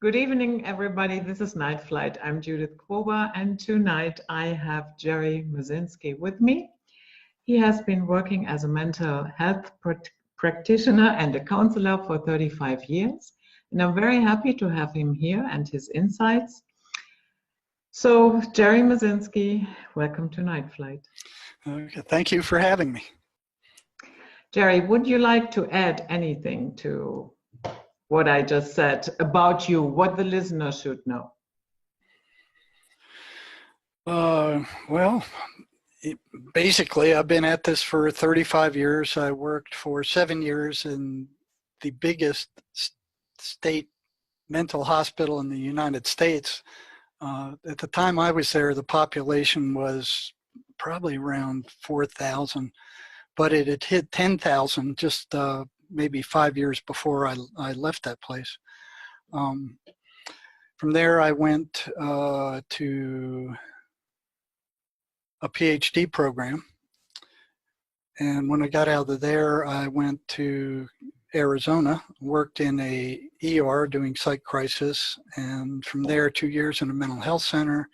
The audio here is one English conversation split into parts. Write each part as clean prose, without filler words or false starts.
Good evening, everybody. This is Night Flight. I'm Judith Krober, and tonight I have Jerry Marzinsky with me. He has been working as a mental health practitioner and a counselor for 35 years, and I'm very happy to have him here and his insights. So, Jerry Marzinsky, welcome to Night Flight. Okay, thank you for having me. Jerry, would you like to add anything to what I just said about you, what the listener should know? Basically, I've been at this for 35 years. I worked for 7 years in the biggest state mental hospital in the United States. At the time I was there, the population was probably around 4,000, but it had hit 10,000 just maybe 5 years before I left that place. From there, I went to a PhD program. And when I got out of there, I went to Arizona, worked in a ER doing psych crisis. And from there, 2 years in a mental health center.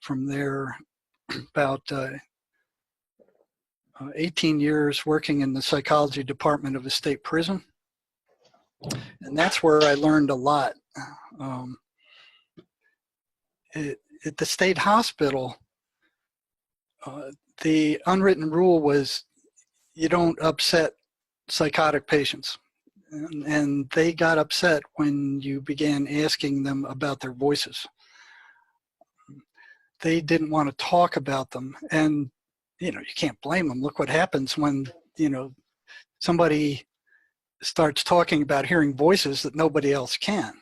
From there, about 18 years working in the psychology department of a state prison. And that's where I learned a lot. At the state hospital, the unwritten rule was you don't upset psychotic patients. And they got upset when you began asking them about their voices. They didn't want to talk about them. And, you can't blame them. Look what happens when, somebody starts talking about hearing voices that nobody else can.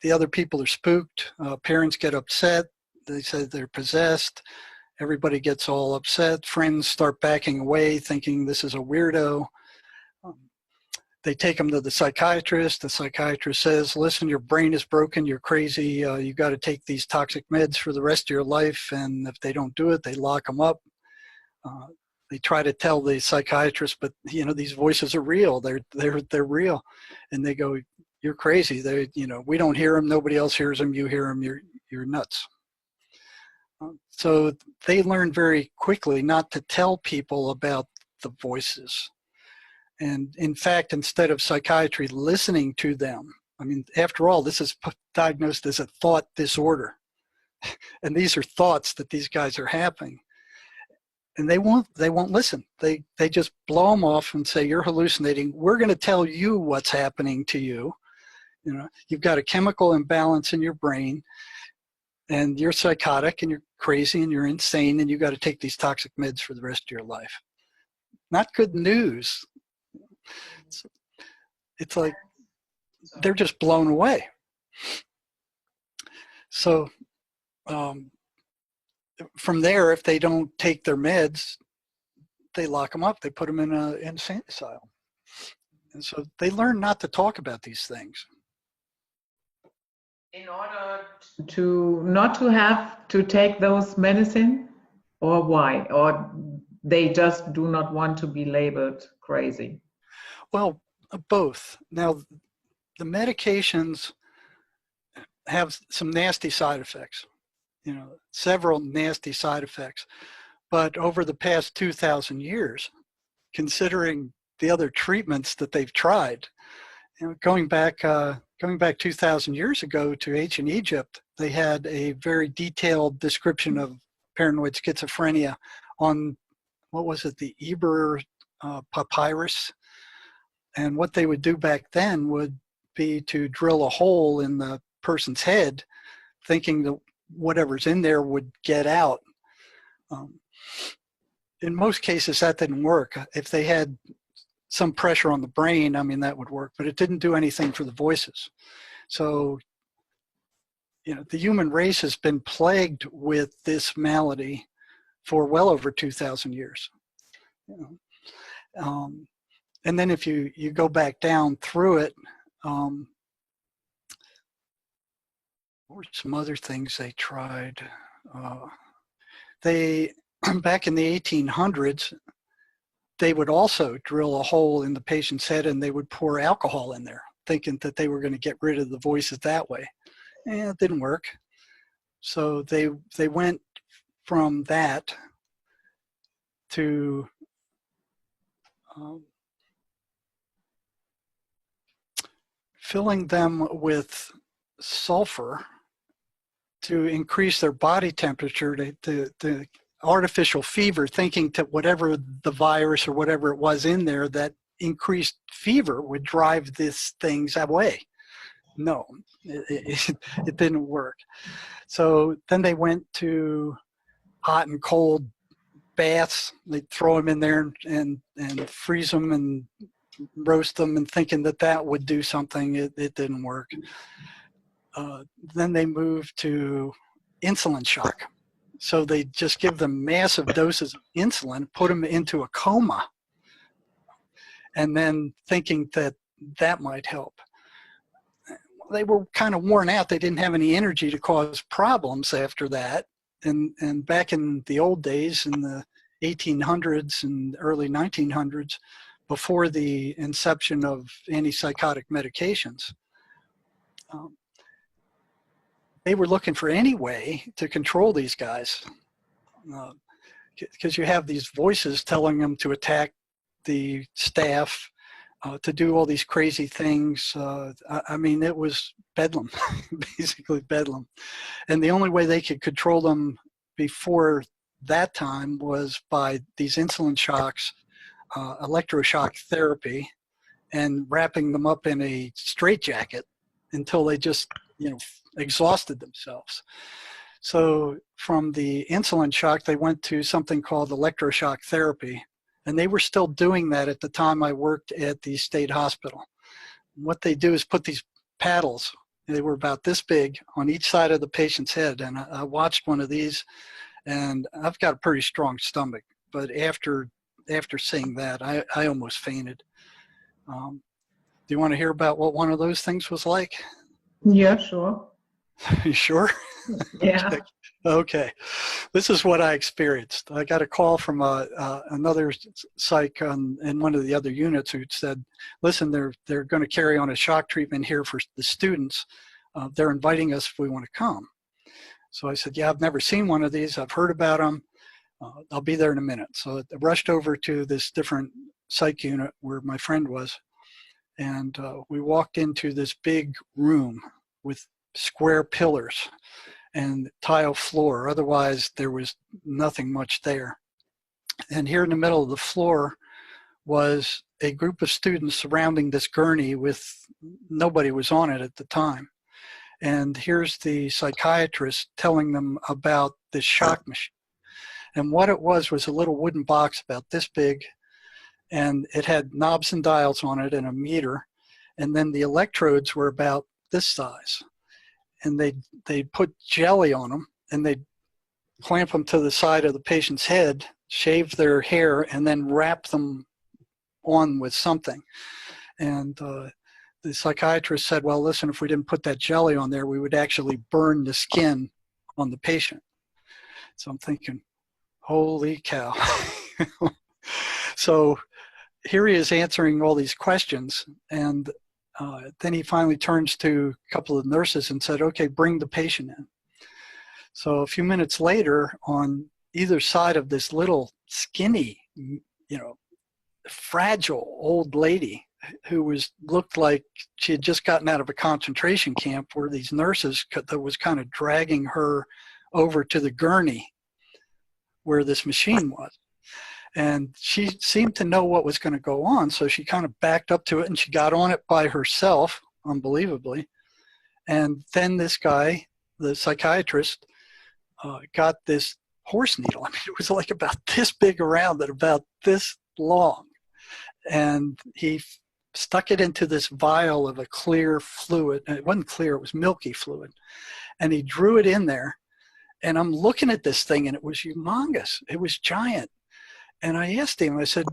The other people are spooked. Parents get upset. They say they're possessed. Everybody gets all upset. Friends start backing away, thinking this is a weirdo. They take them to the psychiatrist. The psychiatrist says, listen, your brain is broken. You're crazy. You got to take these toxic meds for the rest of your life. And if they don't do it, they lock them up. They try to tell the psychiatrist, but these voices are real. They're real. And they go, you're crazy. We don't hear them. Nobody else hears them. You hear them. You're nuts. So they learned very quickly not to tell people about the voices. And in fact, instead of psychiatry listening to them, after all, this is diagnosed as a thought disorder. And these are thoughts that these guys are having. And they won't listen. They just blow them off and say, you're hallucinating. We're going to tell you what's happening to you. You've got a chemical imbalance in your brain, and you're psychotic and you're crazy and you're insane, and you got to take these toxic meds for the rest of your life. Not good news. It's like they're just blown away. So from there, if they don't take their meds, they lock them up. They put them in an insane asylum. And so they learn not to talk about these things. In order to not to have to take those medicine, or why? Or they just do not want to be labeled crazy? Well, both. Now, the medications have some nasty side effects, several nasty side effects. But over the past 2,000 years, considering the other treatments that they've tried, going back 2,000 years ago to ancient Egypt, they had a very detailed description of paranoid schizophrenia on, what was it, the Eber papyrus. And what they would do back then would be to drill a hole in the person's head, thinking that whatever's in there would get out. In most cases, that didn't work. If they had some pressure on the brain, that would work, but it didn't do anything for the voices. So, the human race has been plagued with this malady for well over 2,000 years. And then if you go back down through it, what were some other things they tried? Back in the 1800s, they would also drill a hole in the patient's head and they would pour alcohol in there. thinking that they were going to get rid of the voices that way. And it didn't work. So they went from that to filling them with sulfur to increase their body temperature to artificial fever, thinking that whatever the virus or whatever it was in there, that increased fever would drive these things away. No, it didn't work. So then they went to hot and cold baths. They'd throw them in there and freeze them and roast them, and thinking that that would do something. It didn't work. Then they moved to insulin shock. So they just give them massive doses of insulin, put them into a coma, and then thinking that that might help. They were kind of worn out. They didn't have any energy to cause problems after that. And back in the old days, in the 1800s and early 1900s, before the inception of antipsychotic medications, they were looking for any way to control these guys, because you have these voices telling them to attack the staff, to do all these crazy things. I mean, it was bedlam, basically bedlam. And the only way they could control them before that time was by these insulin shocks, electroshock therapy, and wrapping them up in a straitjacket until they just, exhausted themselves. So from the insulin shock, they went to something called electroshock therapy. And they were still doing that at the time I worked at the state hospital. What they do is put these paddles, they were about this big, on each side of the patient's head. And I watched one of these, and I've got a pretty strong stomach. But after seeing that, I almost fainted. Do you want to hear about what one of those things was like? Yeah, sure. You sure? Yeah. Okay. This is what I experienced. I got a call from another psych in one of the other units who said, listen, they're going to carry on a shock treatment here for the students. They're inviting us if we want to come. So I said, yeah, I've never seen one of these. I've heard about them. I'll be there in a minute. So I rushed over to this different psych unit where my friend was. And we walked into this big room with square pillars and tile floor. Otherwise, there was nothing much there. And here in the middle of the floor was a group of students surrounding this gurney with nobody was on it at the time. And here's the psychiatrist telling them about this shock machine. And what it was a little wooden box about this big, and it had knobs and dials on it and a meter. And then the electrodes were about this size. And they'd put jelly on them, and they'd clamp them to the side of the patient's head, shave their hair, and then wrap them on with something. And the psychiatrist said, well, listen, if we didn't put that jelly on there, we would actually burn the skin on the patient. So I'm thinking, holy cow. So here he is answering all these questions, and then he finally turns to a couple of nurses and said, okay, bring the patient in. So a few minutes later, on either side of this little skinny, fragile old lady who looked like she had just gotten out of a concentration camp, were these nurses that was kind of dragging her over to the gurney where this machine was. And she seemed to know what was going to go on, so she kind of backed up to it, and she got on it by herself, unbelievably. And then this guy, the psychiatrist, got this horse needle. I mean, it was like about this big around and about this long. And he stuck it into this vial of a clear fluid. And it wasn't clear, it was milky fluid. And he drew it in there. And I'm looking at this thing, and it was humongous. It was giant. And I asked him, I said,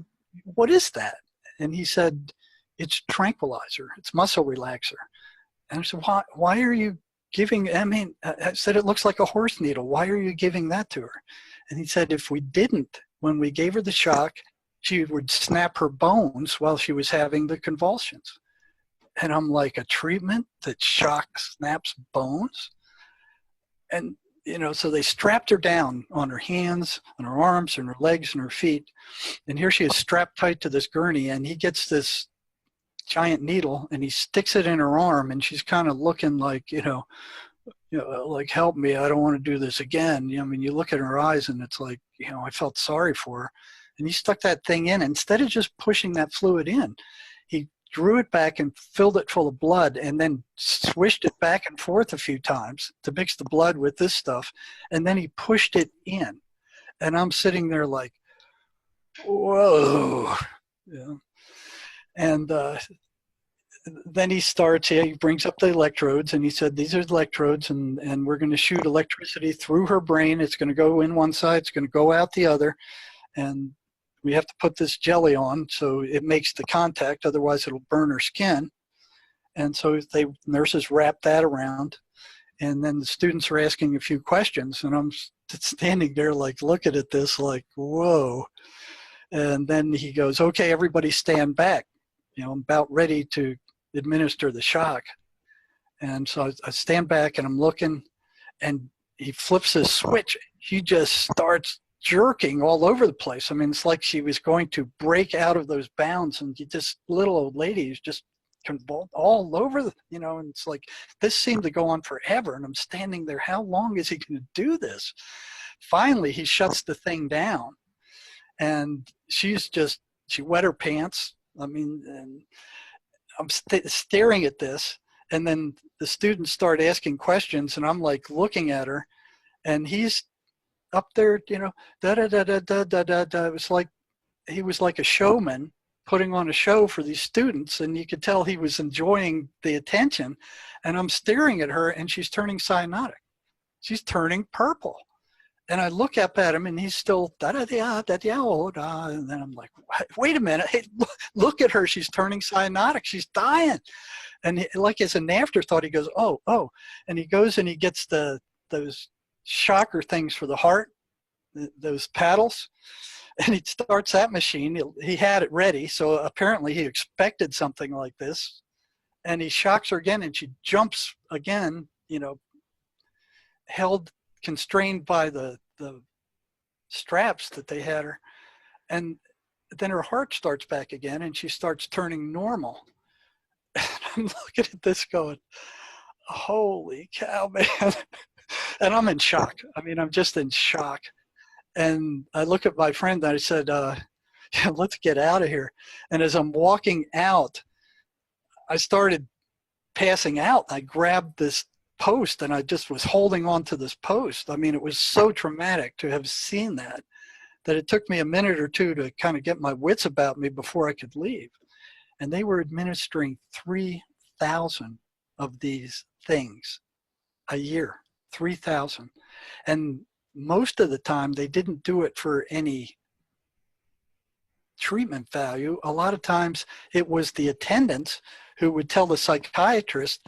what is that? And he said, it's tranquilizer. It's muscle relaxer. And I said, why are you giving, I said, it looks like a horse needle. Why are you giving that to her? And he said, if we didn't, when we gave her the shock, she would snap her bones while she was having the convulsions. And I'm like, a treatment that shocks, snaps bones? And, you know, so they strapped her down on her hands, on her arms, and her legs, and her feet. And here she is strapped tight to this gurney, and he gets this giant needle, and he sticks it in her arm, and she's kind of looking like, like, help me, I don't want to do this again. You know, I mean, you look at her eyes, and it's like, I felt sorry for her. And he stuck that thing in. Instead of just pushing that fluid in, he drew it back and filled it full of blood, and then swished it back and forth a few times to mix the blood with this stuff. And then he pushed it in. And I'm sitting there like, whoa. Yeah. And then he brings up the electrodes, and he said, these are the electrodes, and we're going to shoot electricity through her brain. It's going to go in one side, it's going to go out the other. And we have to put this jelly on so it makes the contact, otherwise it'll burn her skin. And so nurses wrap that around, and then the students are asking a few questions, and I'm standing there like looking at this like, whoa. And then he goes, okay, everybody stand back. I'm about ready to administer the shock. And so I stand back and I'm looking, and he flips his switch. He just starts jerking all over the place. I mean, it's like she was going to break out of those bounds, and this little old lady is just convulsed all over, and it's like, this seemed to go on forever. And I'm standing there, how long is he going to do this? Finally, he shuts the thing down, and she wet her pants. I mean, and I'm staring at this, and then the students start asking questions, and I'm like looking at her, and he's up there, da da da da da da da da. It was like he was like a showman putting on a show for these students, and you could tell he was enjoying the attention. And I'm staring at her, and she's turning cyanotic. She's turning purple. And I look up at him, and he's still da da da da da da. And then I'm like, wait a minute! Hey, look at her. She's turning cyanotic. She's dying. And like as an afterthought, he goes, oh, and he goes and he gets those shocker things for the heart, those paddles, and he starts that machine. He had it ready, so apparently he expected something like this. And he shocks her again, and she jumps again, held, constrained by the straps that they had her. And then her heart starts back again, and she starts turning normal. And I'm looking at this going, holy cow, man. And I'm in shock. I mean, I'm just in shock. And I look at my friend and I said, let's get out of here. And as I'm walking out, I started passing out. I grabbed this post, and I just was holding on to this post. I mean, it was so traumatic to have seen that it took me a minute or two to kind of get my wits about me before I could leave. And they were administering 3,000 of these things a year, 3,000. And most of the time, they didn't do it for any treatment value. A lot of times, it was the attendants who would tell the psychiatrist,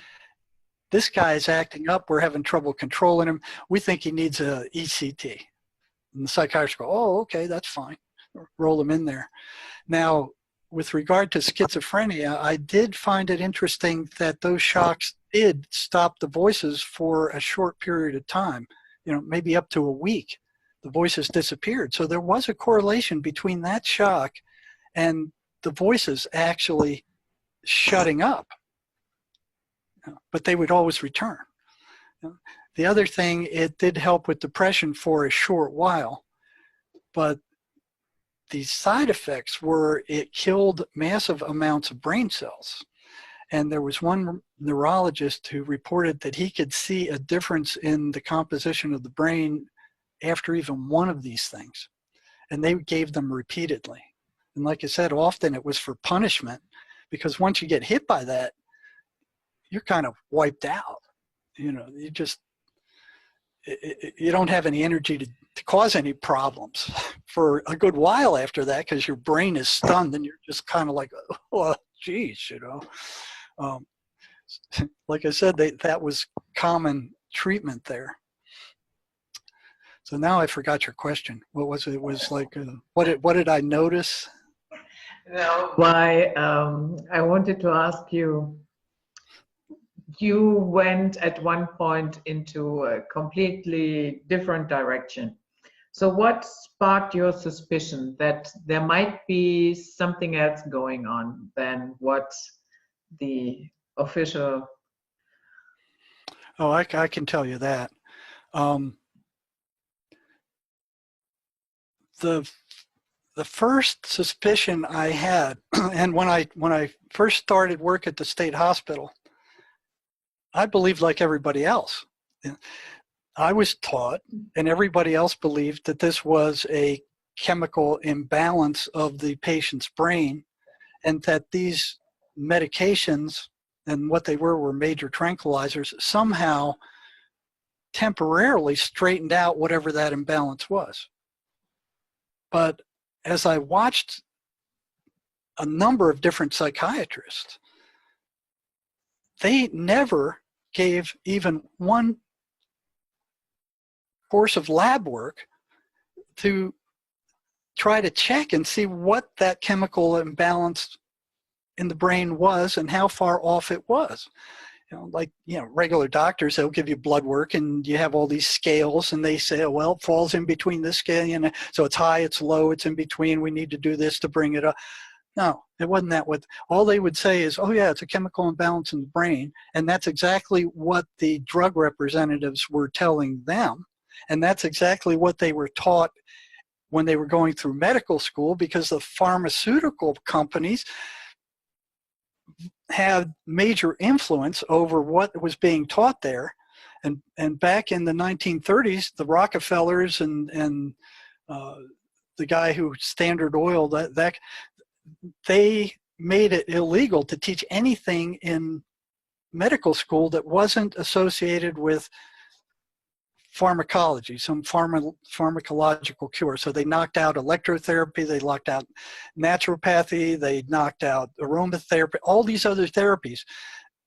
this guy is acting up, we're having trouble controlling him, we think he needs a ECT. And the psychiatrist go, oh, okay, that's fine. Roll him in there. Now, with regard to schizophrenia, I did find it interesting that those shocks did stop the voices for a short period of time, maybe up to a week. The voices disappeared. So there was a correlation between that shock and the voices actually shutting up. But they would always return. The other thing, it did help with depression for a short while, but the side effects were it killed massive amounts of brain cells. And there was one neurologist who reported that he could see a difference in the composition of the brain after even one of these things. And they gave them repeatedly. And like I said, often it was for punishment, because once you get hit by that, you're kind of wiped out. You don't have any energy to cause any problems for a good while after that, because your brain is stunned and you're just kind of like, oh, geez, like I said, that was common treatment there. So now I forgot your question. What was it? It was like, what did I notice? No, I wanted to ask you, you went at one point into a completely different direction. So what sparked your suspicion that there might be something else going on than what the official? Oh, I can tell you that. The first suspicion I had, and when I first started work at the state hospital, I believed like everybody else. I was taught, and everybody else believed, that this was a chemical imbalance of the patient's brain, and that these medications and what they were major tranquilizers, somehow temporarily straightened out whatever that imbalance was. But as I watched a number of different psychiatrists, they never gave even one course of lab work to try to check and see what that chemical imbalance in the brain was and how far off it was. Like regular doctors, they'll give you blood work and you have all these scales and they say, oh, well, it falls in between this scale, so it's high, it's low, it's in between, we need to do this to bring it up. No, it wasn't that. All they would say is, oh yeah, it's a chemical imbalance in the brain, and that's exactly what the drug representatives were telling them, and that's exactly what they were taught when they were going through medical school, because the pharmaceutical companies had major influence over what was being taught there. And back in the 1930s, the Rockefellers and the guy who Standard Oil, that they made it illegal to teach anything in medical school that wasn't associated with pharmacology, some pharmacological cure. So they knocked out electrotherapy, they knocked out naturopathy, they knocked out aromatherapy, all these other therapies.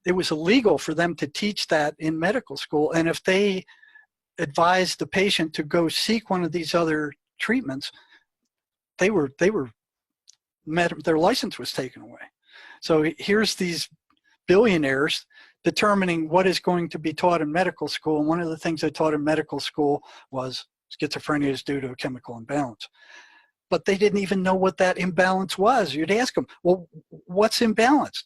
It was illegal for them to teach that in medical school. And if they advised the patient to go seek one of these other treatments, their license was taken away. So here's these billionaires determining what is going to be taught in medical school. And one of the things they taught in medical school was schizophrenia is due to a chemical imbalance. But they didn't even know what that imbalance was. You'd ask them, well, what's imbalanced?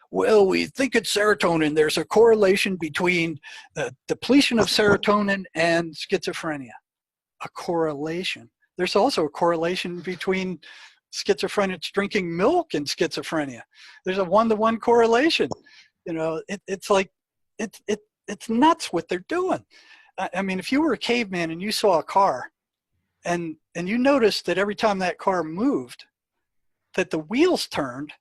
Well, we think it's serotonin. There's a correlation between the depletion of serotonin and schizophrenia. A correlation. There's also a correlation between schizophrenics drinking milk and schizophrenia. There's a one-to-one correlation. It's like, it's nuts what they're doing. I mean, if you were a caveman and you saw a car and you noticed that every time that car moved, that the wheels turned,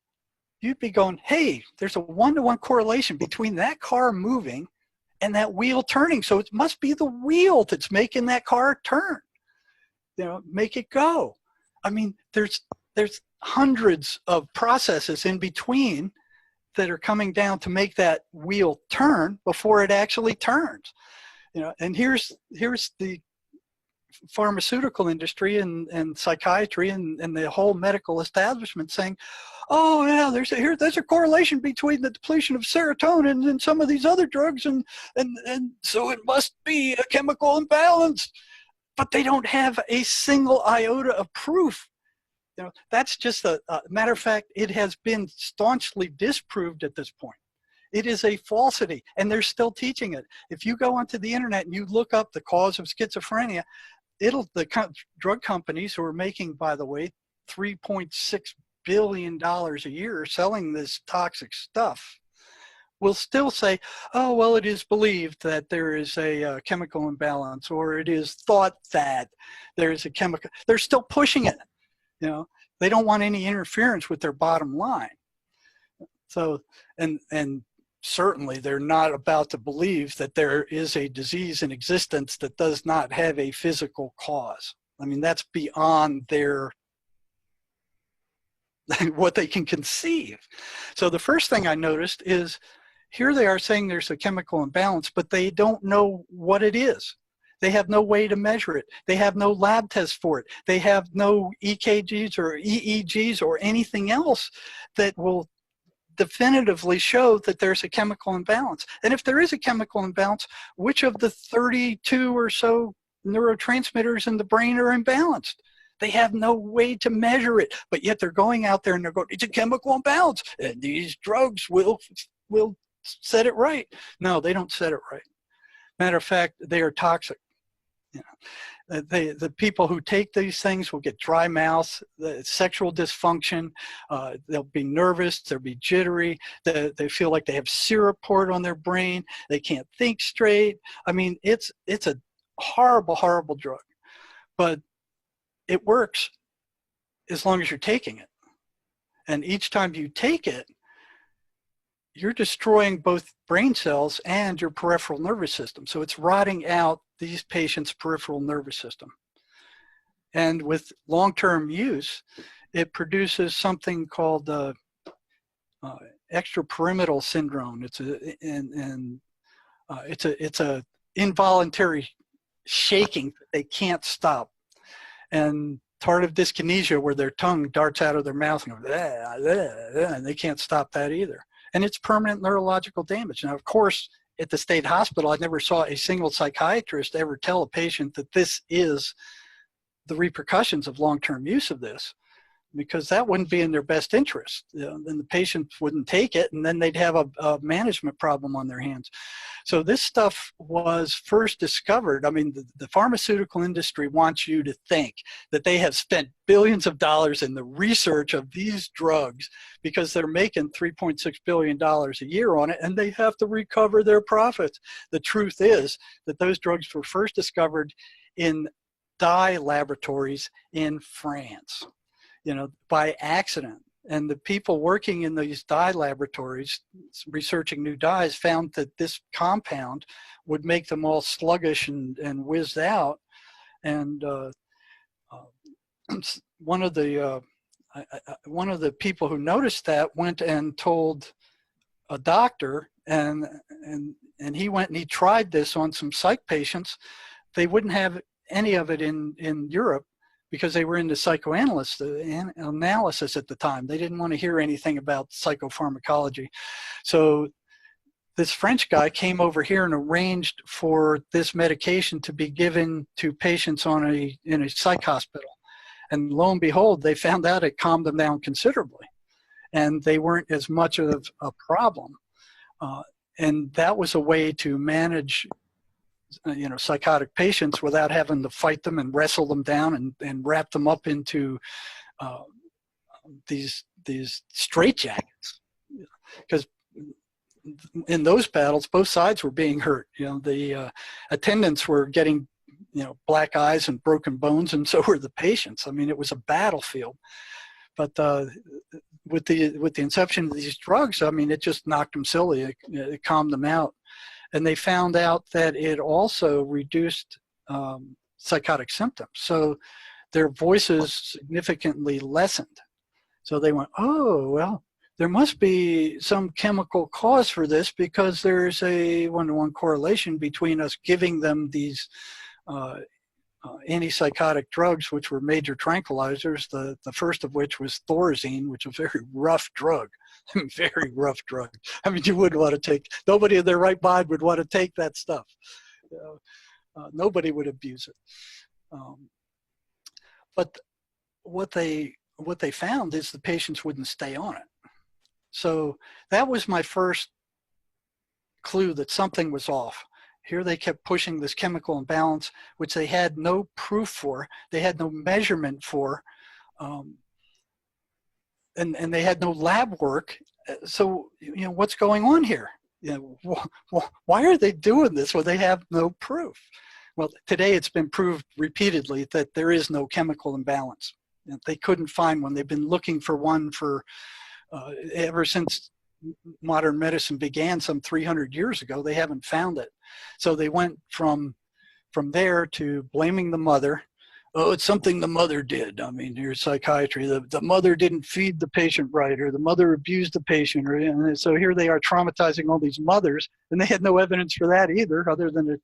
you'd be going, hey, there's a one-to-one correlation between that car moving and that wheel turning. So it must be the wheel that's making that car turn, make it go. I mean, there's hundreds of processes in between that are coming down to make that wheel turn before it actually turns. And here's the pharmaceutical industry and psychiatry and the whole medical establishment saying, oh yeah, there's a correlation between the depletion of serotonin and some of these other drugs, and so it must be a chemical imbalance. But they don't have a single iota of proof. That's just a matter of fact, it has been staunchly disproved at this point. It is a falsity, and they're still teaching it. If you go onto the internet and you look up the cause of schizophrenia, the drug companies, who are making, by the way, $3.6 billion a year selling this toxic stuff, will still say, oh, well, it is believed that there is a chemical imbalance, or it is thought that there is a chemical. They're still pushing it. They don't want any interference with their bottom line. So, and certainly they're not about to believe that there is a disease in existence that does not have a physical cause. I mean, that's beyond their what they can conceive. So the first thing I noticed is, here they are saying there's a chemical imbalance, but they don't know what it is. They have no way to measure it. They have no lab tests for it. They have no EKGs or EEGs or anything else that will definitively show that there's a chemical imbalance. And if there is a chemical imbalance, which of the 32 or so neurotransmitters in the brain are imbalanced? They have no way to measure it, but yet they're going out there and they're going, it's a chemical imbalance, and these drugs will set it right. No, they don't set it right. Matter of fact, they are toxic. You know, the people who take these things will get dry mouth, the sexual dysfunction, they'll be nervous, they'll be jittery, they feel like they have syrup poured on their brain, they can't think straight. I mean, it's a horrible, horrible drug, but it works as long as you're taking it. And each time you take it, you're destroying both brain cells and your peripheral nervous system. So it's rotting out these patients' peripheral nervous system. And with long-term use, it produces something called extrapyramidal syndrome. It's a involuntary shaking that they can't stop, and tardive dyskinesia, where their tongue darts out of their mouth and goes, and they can't stop that either. And it's permanent neurological damage. Now, of course, at the state hospital, I never saw a single psychiatrist ever tell a patient that this is the repercussions of long-term use of this, because that wouldn't be in their best interest. You know, then the patient wouldn't take it, and then they'd have a management problem on their hands. So this stuff was first discovered. I mean, the pharmaceutical industry wants you to think that they have spent billions of dollars in the research of these drugs because they're making $3.6 billion a year on it, and they have to recover their profits. The truth is that those drugs were first discovered in dye laboratories in France, you know, by accident. And the people working in these dye laboratories, researching new dyes, found that this compound would make them all sluggish and whizzed out. And one of the people who noticed that went and told a doctor, and he went and he tried this on some psych patients. They wouldn't have any of it in Europe, because they were into psychoanalysis at the time. They didn't want to hear anything about psychopharmacology. So this French guy came over here and arranged for this medication to be given to patients in a psych hospital. And lo and behold, they found out it calmed them down considerably, and they weren't as much of a problem. And that was a way to manage psychotic patients without having to fight them and wrestle them down and wrap them up into these straitjackets. Because in those battles, both sides were being hurt. You know, the attendants were getting, black eyes and broken bones, and so were the patients. I mean, it was a battlefield. But with the inception of these drugs, I mean, it just knocked them silly. It calmed them out. And they found out that it also reduced psychotic symptoms. So their voices significantly lessened. So they went, oh, well, there must be some chemical cause for this, because there's a one-to-one correlation between us giving them these antipsychotic drugs, which were major tranquilizers, the first of which was Thorazine, which was a very rough drug. Very rough drug. I mean, you wouldn't want to take, nobody in their right mind would want to take that stuff. Nobody would abuse it. But what they found is the patients wouldn't stay on it. So that was my first clue that something was off. Here they kept pushing this chemical imbalance, which they had no proof for. They had no measurement for. And they had no lab work. So, what's going on here? Why are they doing this when they have no proof? Well, today it's been proved repeatedly that there is no chemical imbalance. They couldn't find one. They've been looking for one for ever since modern medicine began some 300 years ago. They haven't found it. So they went from there to blaming the mother. Oh, it's something the mother did. I mean, here's psychiatry. The mother didn't feed the patient right, or the mother abused the patient. And so here they are traumatizing all these mothers, and they had no evidence for that either, other than,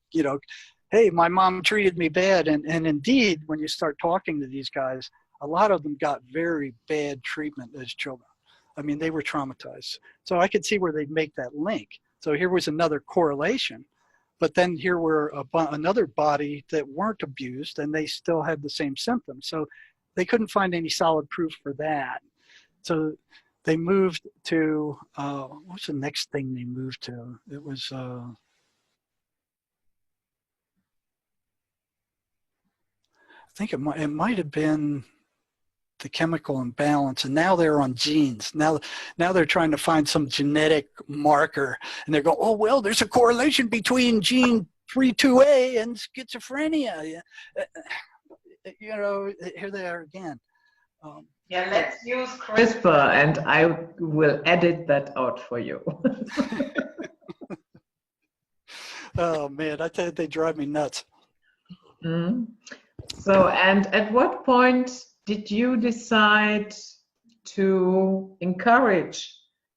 hey, my mom treated me bad. And indeed, when you start talking to these guys, a lot of them got very bad treatment as children. I mean, they were traumatized. So I could see where they'd make that link. So here was another correlation. But then here were another body that weren't abused and they still had the same symptoms. So they couldn't find any solid proof for that. So they moved to, what's the next thing they moved to? It was, I think it might have been the chemical imbalance, and now they're on genes. Now they're trying to find some genetic marker, and they're going, oh, well, there's a correlation between gene 32A and schizophrenia. You know, here they are again. Yeah, let's use CRISPR, and I will edit that out for you. Oh, man, I tell you, they drive me nuts. Mm-hmm. So, and at what point did you decide to encourage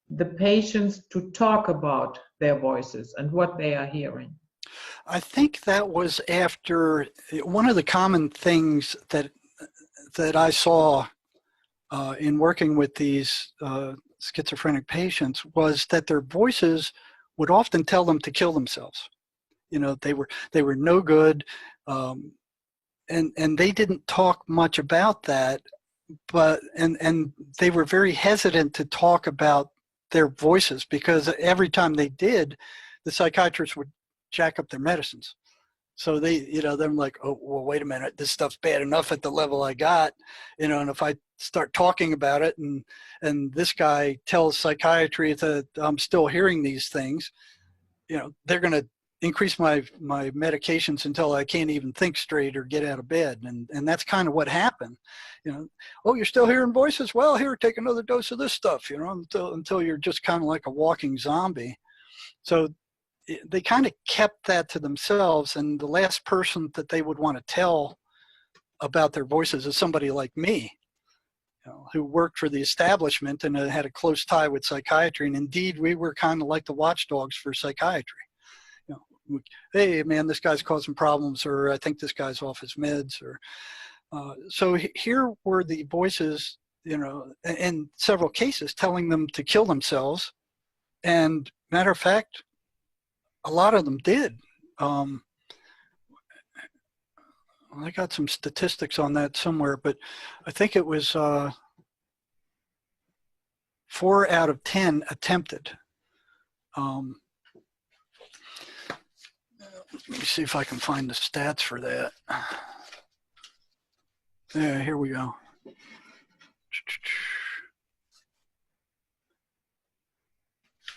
the patients to talk about their voices and what they are hearing? I think that was after one of the common things that I saw in working with these schizophrenic patients was that their voices would often tell them to kill themselves. You know, they were no good, and they didn't talk much about that, but and they were very hesitant to talk about their voices because every time they did, the psychiatrist would jack up their medicines. So they, you know, they're like, oh, well, wait a minute, this stuff's bad enough at the level I got, you know, and if I start talking about it and this guy tells psychiatry that I'm still hearing these things, you know, they're going to increase my medications until I can't even think straight or get out of bed. And that's kind of what happened, you know. Oh, you're still hearing voices? Well, here, take another dose of this stuff, you know, until you're just kind of like a walking zombie. So they kind of kept that to themselves, and the last person that they would want to tell about their voices is somebody like me, you know, who worked for the establishment and had a close tie with psychiatry. And indeed, we were kind of like the watchdogs for psychiatry. You know, hey, man, this guy's causing problems, or I think this guy's off his meds, or so here were the voices, you know, in several cases telling them to kill themselves. And matter of fact, a lot of them did. I got some statistics on that somewhere, but I think it was 4 out of 10 attempted. Let me see if I can find the stats for that. Yeah, here we go.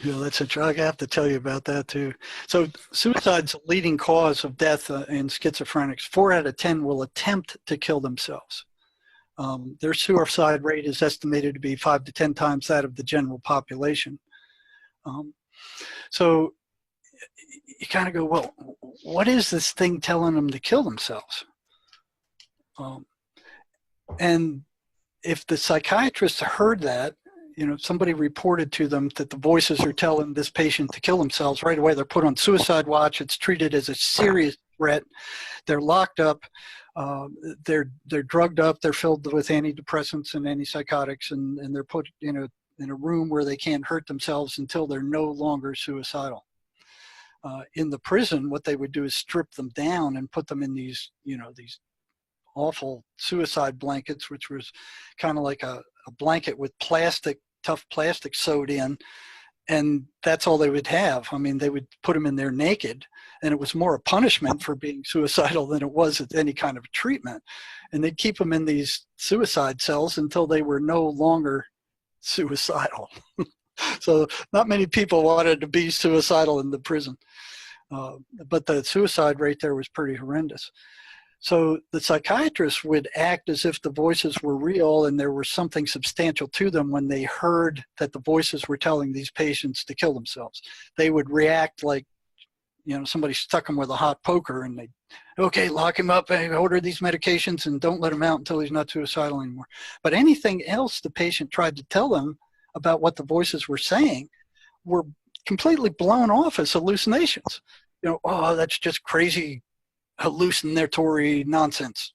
Yeah, that's interesting. I have to tell you about that too. So suicide's a leading cause of death in schizophrenics. 4 out of 10 will attempt to kill themselves. Their suicide rate is estimated to be 5 to 10 times that of the general population. So you kind of go, well, what is this thing telling them to kill themselves? And if the psychiatrist heard that, you know, somebody reported to them that the voices are telling this patient to kill themselves, right away they're put on suicide watch. It's treated as a serious threat. They're locked up. They're drugged up. They're filled with antidepressants and antipsychotics, and they're put in a room where they can't hurt themselves until they're no longer suicidal. In the prison, what they would do is strip them down and put them in these, you know, these awful suicide blankets, which was kind of like a blanket with tough plastic sewed in, and that's all they would have. I mean, they would put them in there naked, and it was more a punishment for being suicidal than it was any kind of treatment. And they'd keep them in these suicide cells until they were no longer suicidal. So not many people wanted to be suicidal in the prison, but the suicide rate there was pretty horrendous. So the psychiatrists would act as if the voices were real and there was something substantial to them when they heard that the voices were telling these patients to kill themselves. They would react like, you know, somebody stuck them with a hot poker and they, okay, lock him up and order these medications and don't let him out until he's not suicidal anymore. But anything else the patient tried to tell them about what the voices were saying were completely blown off as hallucinations. You know, oh, that's just crazy hallucinatory nonsense.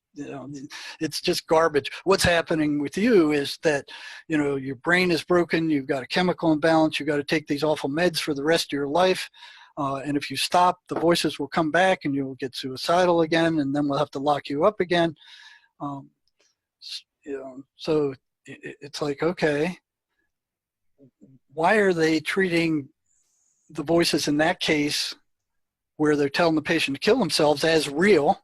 it's just garbage. What's happening with you is that, your brain is broken. You've got a chemical imbalance. You've got to take these awful meds for the rest of your life. And if you stop, the voices will come back and you'll get suicidal again, and then we'll have to lock you up again. So it's like, okay, why are they treating the voices in that case where they're telling the patient to kill themselves as real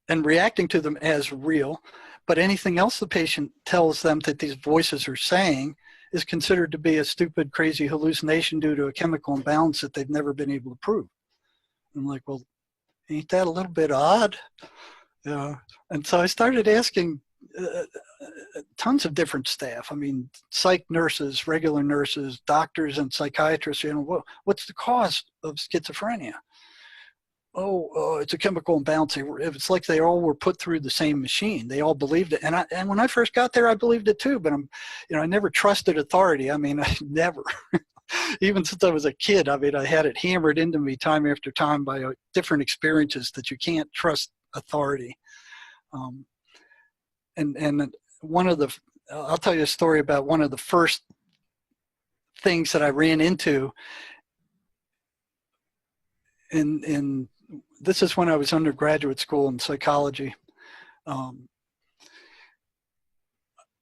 and reacting to them as real, but anything else the patient tells them that these voices are saying is considered to be a stupid, crazy hallucination due to a chemical imbalance that they've never been able to prove? I'm like, well, ain't that a little bit odd? And so I started asking tons of different staff. I mean, psych nurses, regular nurses, doctors, and psychiatrists. What's the cause of schizophrenia? It's a chemical imbalance. It's like they all were put through the same machine. They all believed it. And when I first got there, I believed it too. But I never trusted authority. I mean, I never. Even since I was a kid, I mean, I had it hammered into me time after time by different experiences that you can't trust authority. And I'll tell you a story about one of the first things that I ran into. This is when I was undergraduate school in psychology.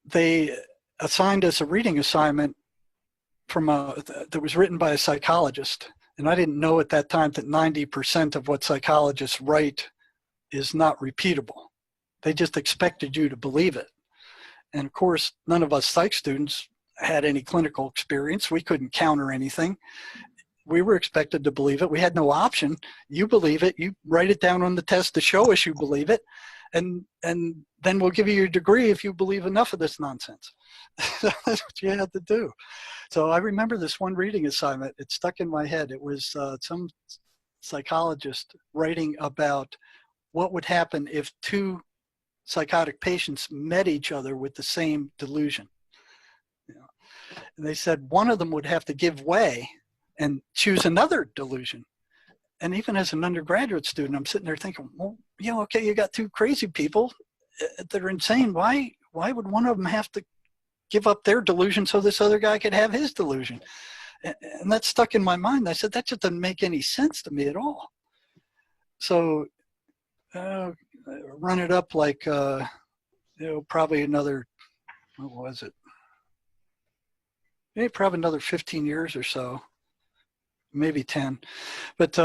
They assigned us a reading assignment that was written by a psychologist. And I didn't know at that time that 90% of what psychologists write is not repeatable. They just expected you to believe it. And of course, none of us psych students had any clinical experience. We couldn't counter anything. We were expected to believe it. We had no option. You believe it. You write it down on the test to show us you believe it. And then we'll give you your degree if you believe enough of this nonsense. That's what you had to do. So I remember this one reading assignment. It stuck in my head. It was some psychologist writing about what would happen if two psychotic patients met each other with the same delusion. And they said one of them would have to give way and choose another delusion. And even as an undergraduate student, I'm sitting there thinking, well, okay, you got two crazy people that are insane. Why would one of them have to give up their delusion so this other guy could have his delusion? And that stuck in my mind. I said, that just doesn't make any sense to me at all. So run it up like, probably another, what was it? Maybe probably another 15 years or so. Maybe 10. But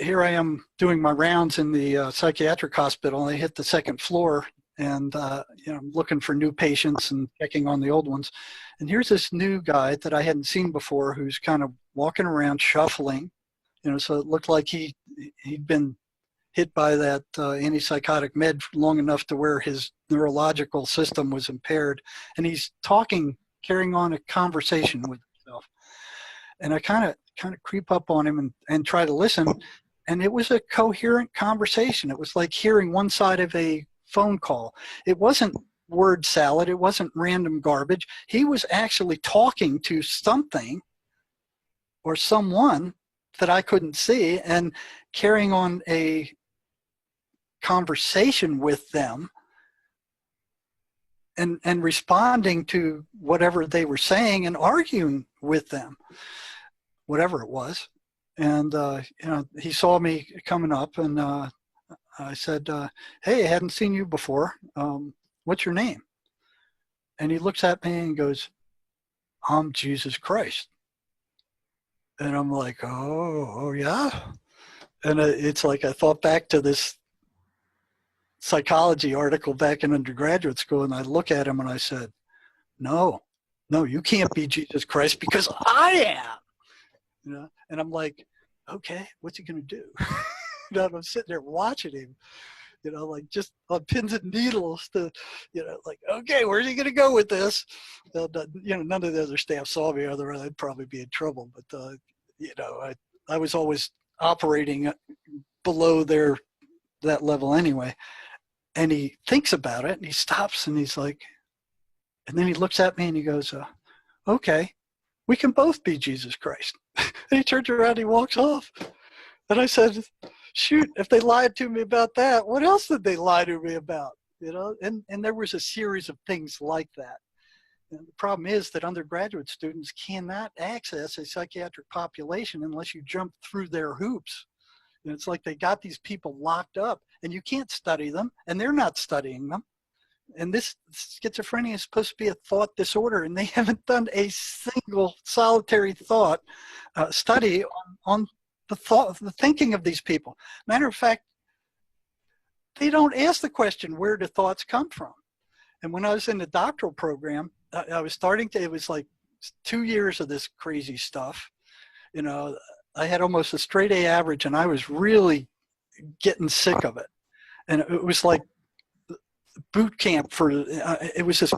here I am doing my rounds in the psychiatric hospital. I hit the second floor and I'm looking for new patients and checking on the old ones. And here's this new guy that I hadn't seen before who's kind of walking around shuffling, so it looked like he'd been hit by that antipsychotic med long enough to where his neurological system was impaired. And he's carrying on a conversation with himself. And I kind of creep up on him and try to listen. And it was a coherent conversation. It was like hearing one side of a phone call. It wasn't word salad. It wasn't random garbage. He was actually talking to something or someone that I couldn't see and carrying on a conversation with them and responding to whatever they were saying and arguing with them, whatever it was. And, he saw me coming up and I said, hey, I hadn't seen you before. What's your name? And he looks at me and goes, I'm Jesus Christ. And I'm like, oh yeah. And it's like I thought back to this psychology article back in undergraduate school, and I look at him and I said, no, you can't be Jesus Christ because I am. And I'm like, okay, what's he gonna do? And I'm sitting there watching him, like just on pins and needles to, like, okay, where's he gonna go with this? None of the other staff saw me, otherwise I'd probably be in trouble. But I was always operating below that level anyway. And he thinks about it and he stops and he's like, and then he looks at me and he goes, okay, we can both be Jesus Christ. And he turns around and he walks off. And I said, shoot, if they lied to me about that, what else did they lie to me about? you know, and there was a series of things like that. And the problem is that undergraduate students cannot access a psychiatric population unless you jump through their hoops. And it's like they got these people locked up, and you can't study them, and they're not studying them. And this schizophrenia is supposed to be a thought disorder, and they haven't done a single solitary thought study on the thinking of these people. Matter of fact, they don't ask the question, where do thoughts come from? And when I was in the doctoral program, I was starting to, it was like 2 years of this crazy stuff. You know, I had almost a straight A average, and I was really getting sick of it. And it was like boot camp for, it was this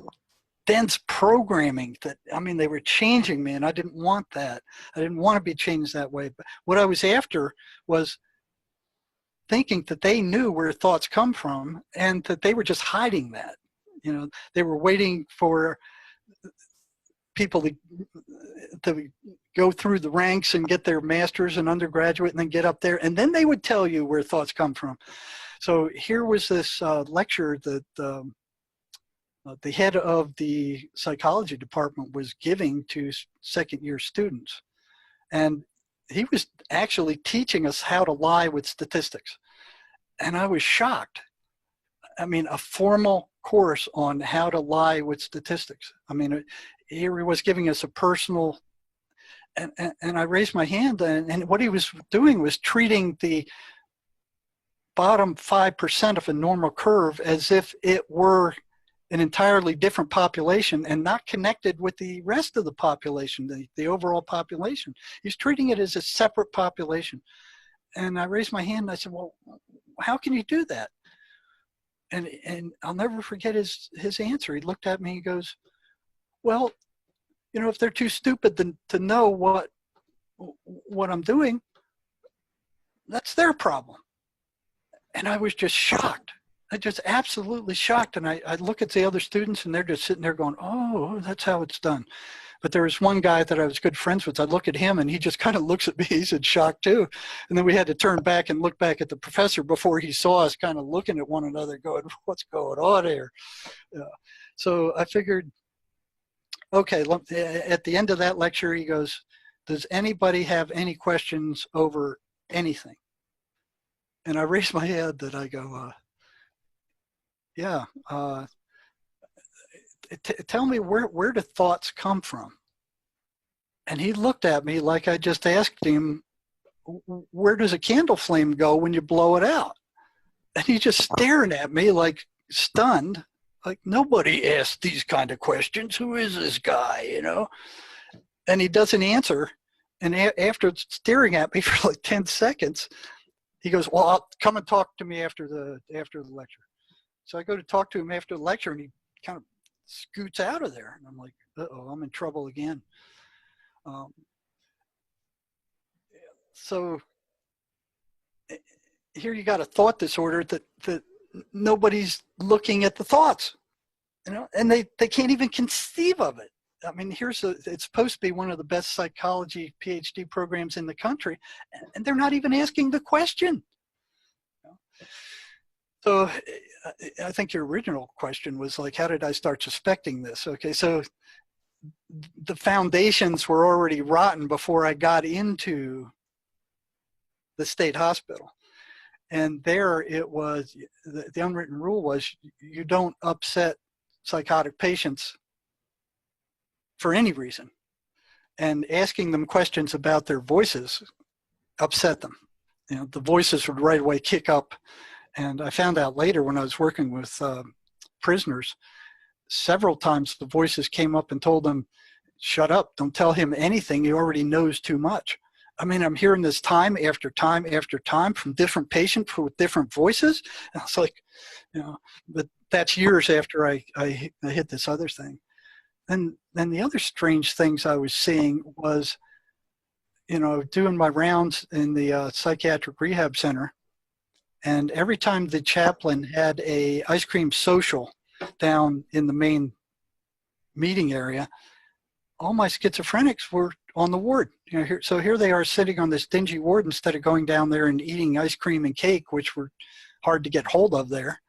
dense programming that, I mean, they were changing me, and I didn't want that. I didn't want to be changed that way. But what I was after was thinking that they knew where thoughts come from, and that they were just hiding that. You know, they were waiting for people to go through the ranks and get their master's and undergraduate and then get up there, and then they would tell you where thoughts come from. So here was this lecture that the head of the psychology department was giving to second-year students. And he was actually teaching us how to lie with statistics. And I was shocked. I mean, a formal course on how to lie with statistics. I mean, here he was giving us a personal, and I raised my hand, and what he was doing was treating the bottom 5% of a normal curve as if it were an entirely different population and not connected with the rest of the population, the overall population. He's treating it as a separate population. And I raised my hand and I said, well, how can you do that? And I'll never forget his answer. He looked at me and he goes, well, you know, if they're too stupid to know what I'm doing, that's their problem. And I was just shocked. I just absolutely shocked. And I look at the other students, and they're just sitting there going, oh, that's how it's done. But there was one guy that I was good friends with. I look at him, and he just kind of looks at me. He's in shock too. And then we had to turn back and look back at the professor before he saw us kind of looking at one another going, what's going on here? So I figured, okay, at the end of that lecture, he goes, does anybody have any questions over anything? And I raised my head and I go, yeah, tell me where do thoughts come from? And he looked at me like I just asked him, where does a candle flame go when you blow it out? And he's just staring at me like stunned, like nobody asked these kind of questions. Who is this guy, you know? And he doesn't answer. And after staring at me for like 10 seconds, he goes, well, I'll come and talk to me after the lecture. So I go to talk to him after the lecture, and he kind of scoots out of there. And I'm like, uh-oh, I'm in trouble again. So here you got a thought disorder that nobody's looking at the thoughts, you know, and they can't even conceive of it. I mean, it's supposed to be one of the best psychology PhD programs in the country, and they're not even asking the question. So I think your original question was like, how did I start suspecting this? Okay, so the foundations were already rotten before I got into the state hospital. And there it was, the unwritten rule was you don't upset psychotic patients for any reason. And asking them questions about their voices upset them. You know, the voices would right away kick up. And I found out later when I was working with prisoners, several times the voices came up and told them, shut up, don't tell him anything, he already knows too much. I mean, I'm hearing this time after time after time from different patients with different voices. And it's like, you know, but that's years after I hit this other thing. Then the other strange things I was seeing was, you know, doing my rounds in the psychiatric rehab center. And every time the chaplain had a ice cream social down in the main meeting area, all my schizophrenics were on the ward. You know, so here they are sitting on this dingy ward instead of going down there and eating ice cream and cake, which were hard to get hold of there.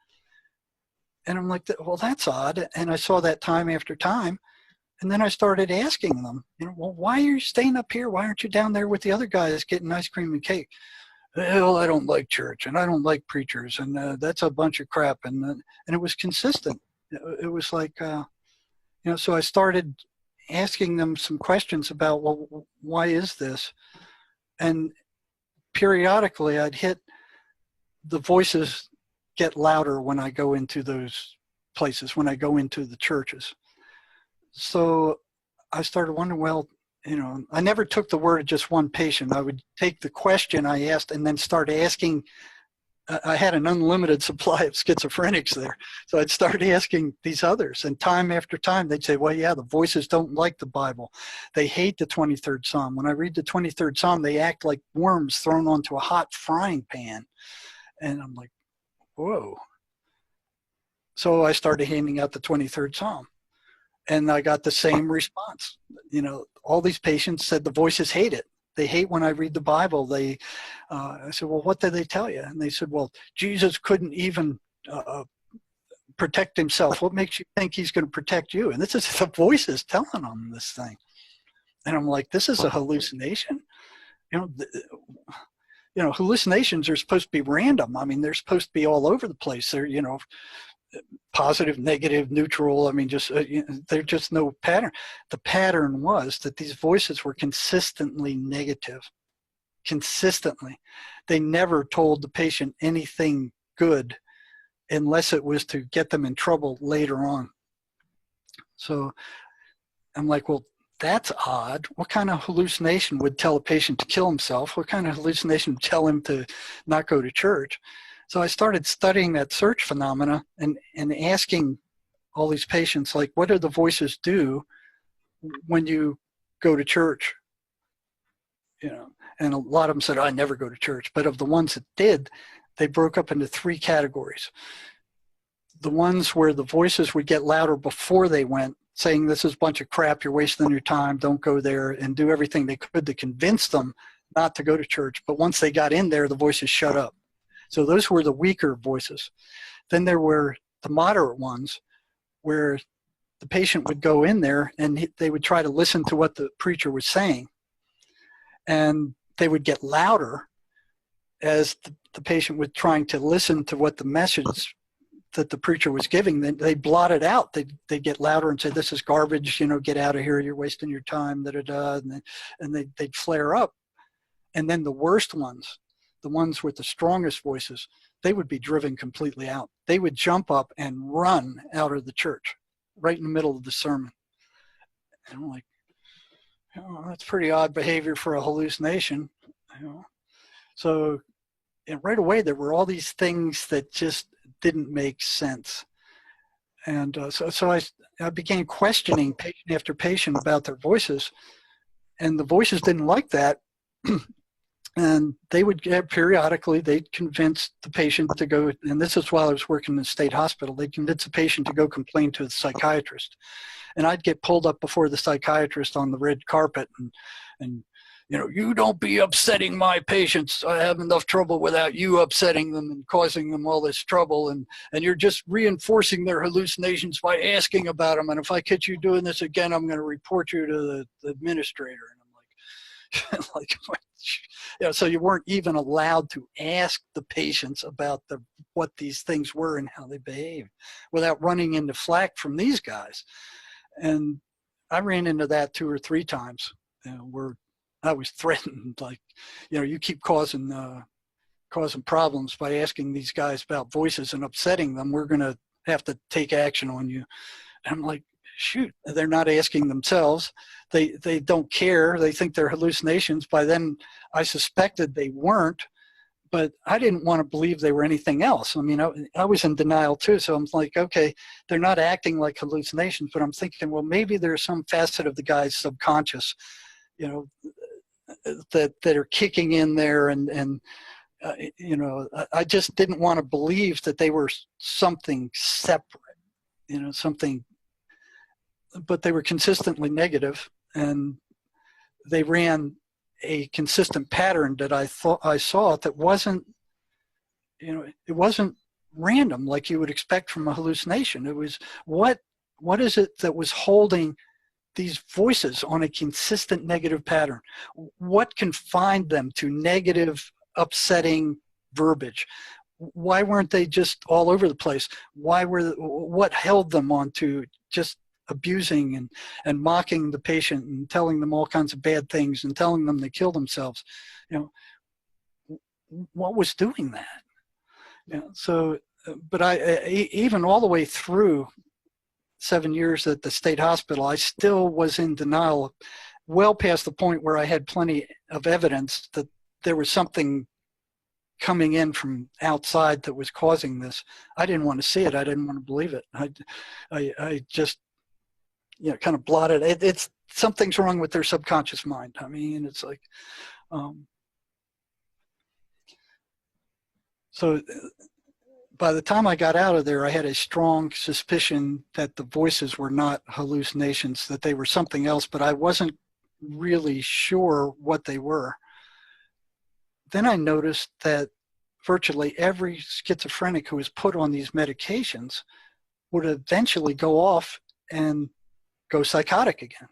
And I'm like, well, that's odd. And I saw that time after time. And then I started asking them, well, why are you staying up here? Why aren't you down there with the other guys getting ice cream and cake? Well, I don't like church and I don't like preachers and that's a bunch of crap. And it was consistent. It was like, so I started asking them some questions about, well, why is this? And periodically I'd hit the voices get louder when I go into those places, when I go into the churches. So I started wondering, well, I never took the word of just one patient. I would take the question I asked and then start asking. I had an unlimited supply of schizophrenics there. So I'd start asking these others. And time after time, they'd say, well, yeah, the voices don't like the Bible. They hate the 23rd Psalm. When I read the 23rd Psalm, they act like worms thrown onto a hot frying pan. And I'm like, whoa. So I started handing out the 23rd Psalm. And I got the same response. All these patients said the voices hate it. They hate when I read the Bible. I said, well, what did they tell you? And they said, well, Jesus couldn't even protect himself. What makes you think he's going to protect you? And this is the voices telling them this thing. And I'm like, this is a hallucination. Hallucinations are supposed to be random. I mean, they're supposed to be all over the place. They're, positive, negative, neutral. I mean, there's just no pattern. The pattern was that these voices were consistently negative. Consistently. They never told the patient anything good unless it was to get them in trouble later on. So I'm like, well, that's odd. What kind of hallucination would tell a patient to kill himself? What kind of hallucination would tell him to not go to church? So I started studying that search phenomena and asking all these patients, like, what do the voices do when you go to church? And a lot of them said, I never go to church. But of the ones that did, they broke up into 3 categories. The ones where the voices would get louder before they went, saying this is a bunch of crap, you're wasting your time, don't go there, and do everything they could to convince them not to go to church. But once they got in there, the voices shut up. So those were the weaker voices. Then there were the moderate ones where the patient would go in there and they would try to listen to what the preacher was saying. And they would get louder as the patient was trying to listen to what the message that the preacher was giving. Then they blot it out. They'd get louder and say, this is garbage, get out of here, you're wasting your time, da-da-da, and they'd flare up. And then the worst ones, the ones with the strongest voices, they would be driven completely out. They would jump up and run out of the church right in the middle of the sermon. And I'm like, that's pretty odd behavior for a hallucination. So right away, there were all these things that just didn't make sense. And so I began questioning patient after patient about their voices. And the voices didn't like that. And they would get periodically, they'd convince the patient to go, and this is while I was working in the state hospital, they'd convince the patient to go complain to the psychiatrist. And I'd get pulled up before the psychiatrist on the red carpet and you don't be upsetting my patients. I have enough trouble without you upsetting them and causing them all this trouble. And you're just reinforcing their hallucinations by asking about them. And if I catch you doing this again, I'm going to report you to the administrator. And I'm like, so you weren't even allowed to ask the patients about what these things were and how they behaved without running into flack from these guys. And I ran into that 2 or 3 times where I was threatened, like, you keep causing problems by asking these guys about voices and upsetting them. We're going to have to take action on you. And I'm like, shoot, they're not asking themselves. They don't care. They think they're hallucinations. By then, I suspected they weren't, but I didn't want to believe they were anything else. I mean, I was in denial too. So I'm like, okay, they're not acting like hallucinations, but I'm thinking, well, maybe there's some facet of the guy's subconscious, that are kicking in there. And I just didn't want to believe that they were something separate, something, but they were consistently negative, and they ran a consistent pattern that I thought I saw that wasn't, it wasn't random, like you would expect from a hallucination. It was, what is it that was holding these voices on a consistent negative pattern? What confined them to negative, upsetting verbiage? Why weren't they just all over the place? What held them on to just abusing and mocking the patient and telling them all kinds of bad things and telling them to kill themselves? What was doing that? So, but even all the way through 7 years at the state hospital, I still was in denial, well past the point where I had plenty of evidence that there was something coming in from outside that was causing this. I didn't want to see it. I didn't want to believe it. I just, kind of blotted it. It's something's wrong with their subconscious mind. I mean, it's like, so by the time I got out of there, I had a strong suspicion that the voices were not hallucinations, that they were something else, but I wasn't really sure what they were. Then I noticed that virtually every schizophrenic who was put on these medications would eventually go off and go psychotic again.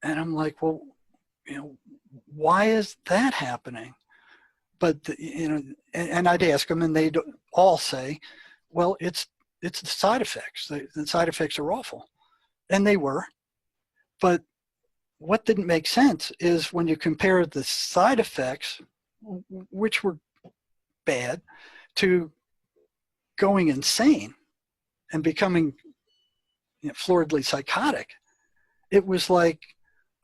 And I'm like, well, why is that happening? But, and I'd ask them, and they'd all say, well, it's the side effects. The side effects are awful. And they were. But what didn't make sense is when you compare the side effects, which were bad, to going insane and becoming floridly psychotic, it was like,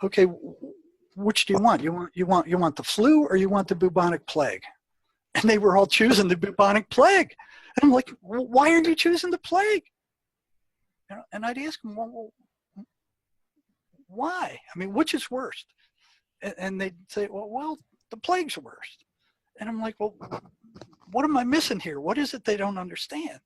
okay, which do you want? You want the flu or you want the bubonic plague? And they were all choosing the bubonic plague. And I'm like, well, why are you choosing the plague? And I'd ask them, well, why? I mean, which is worst? And they'd say, well, the plague's worst. And I'm like, well, what am I missing here? What is it they don't understand?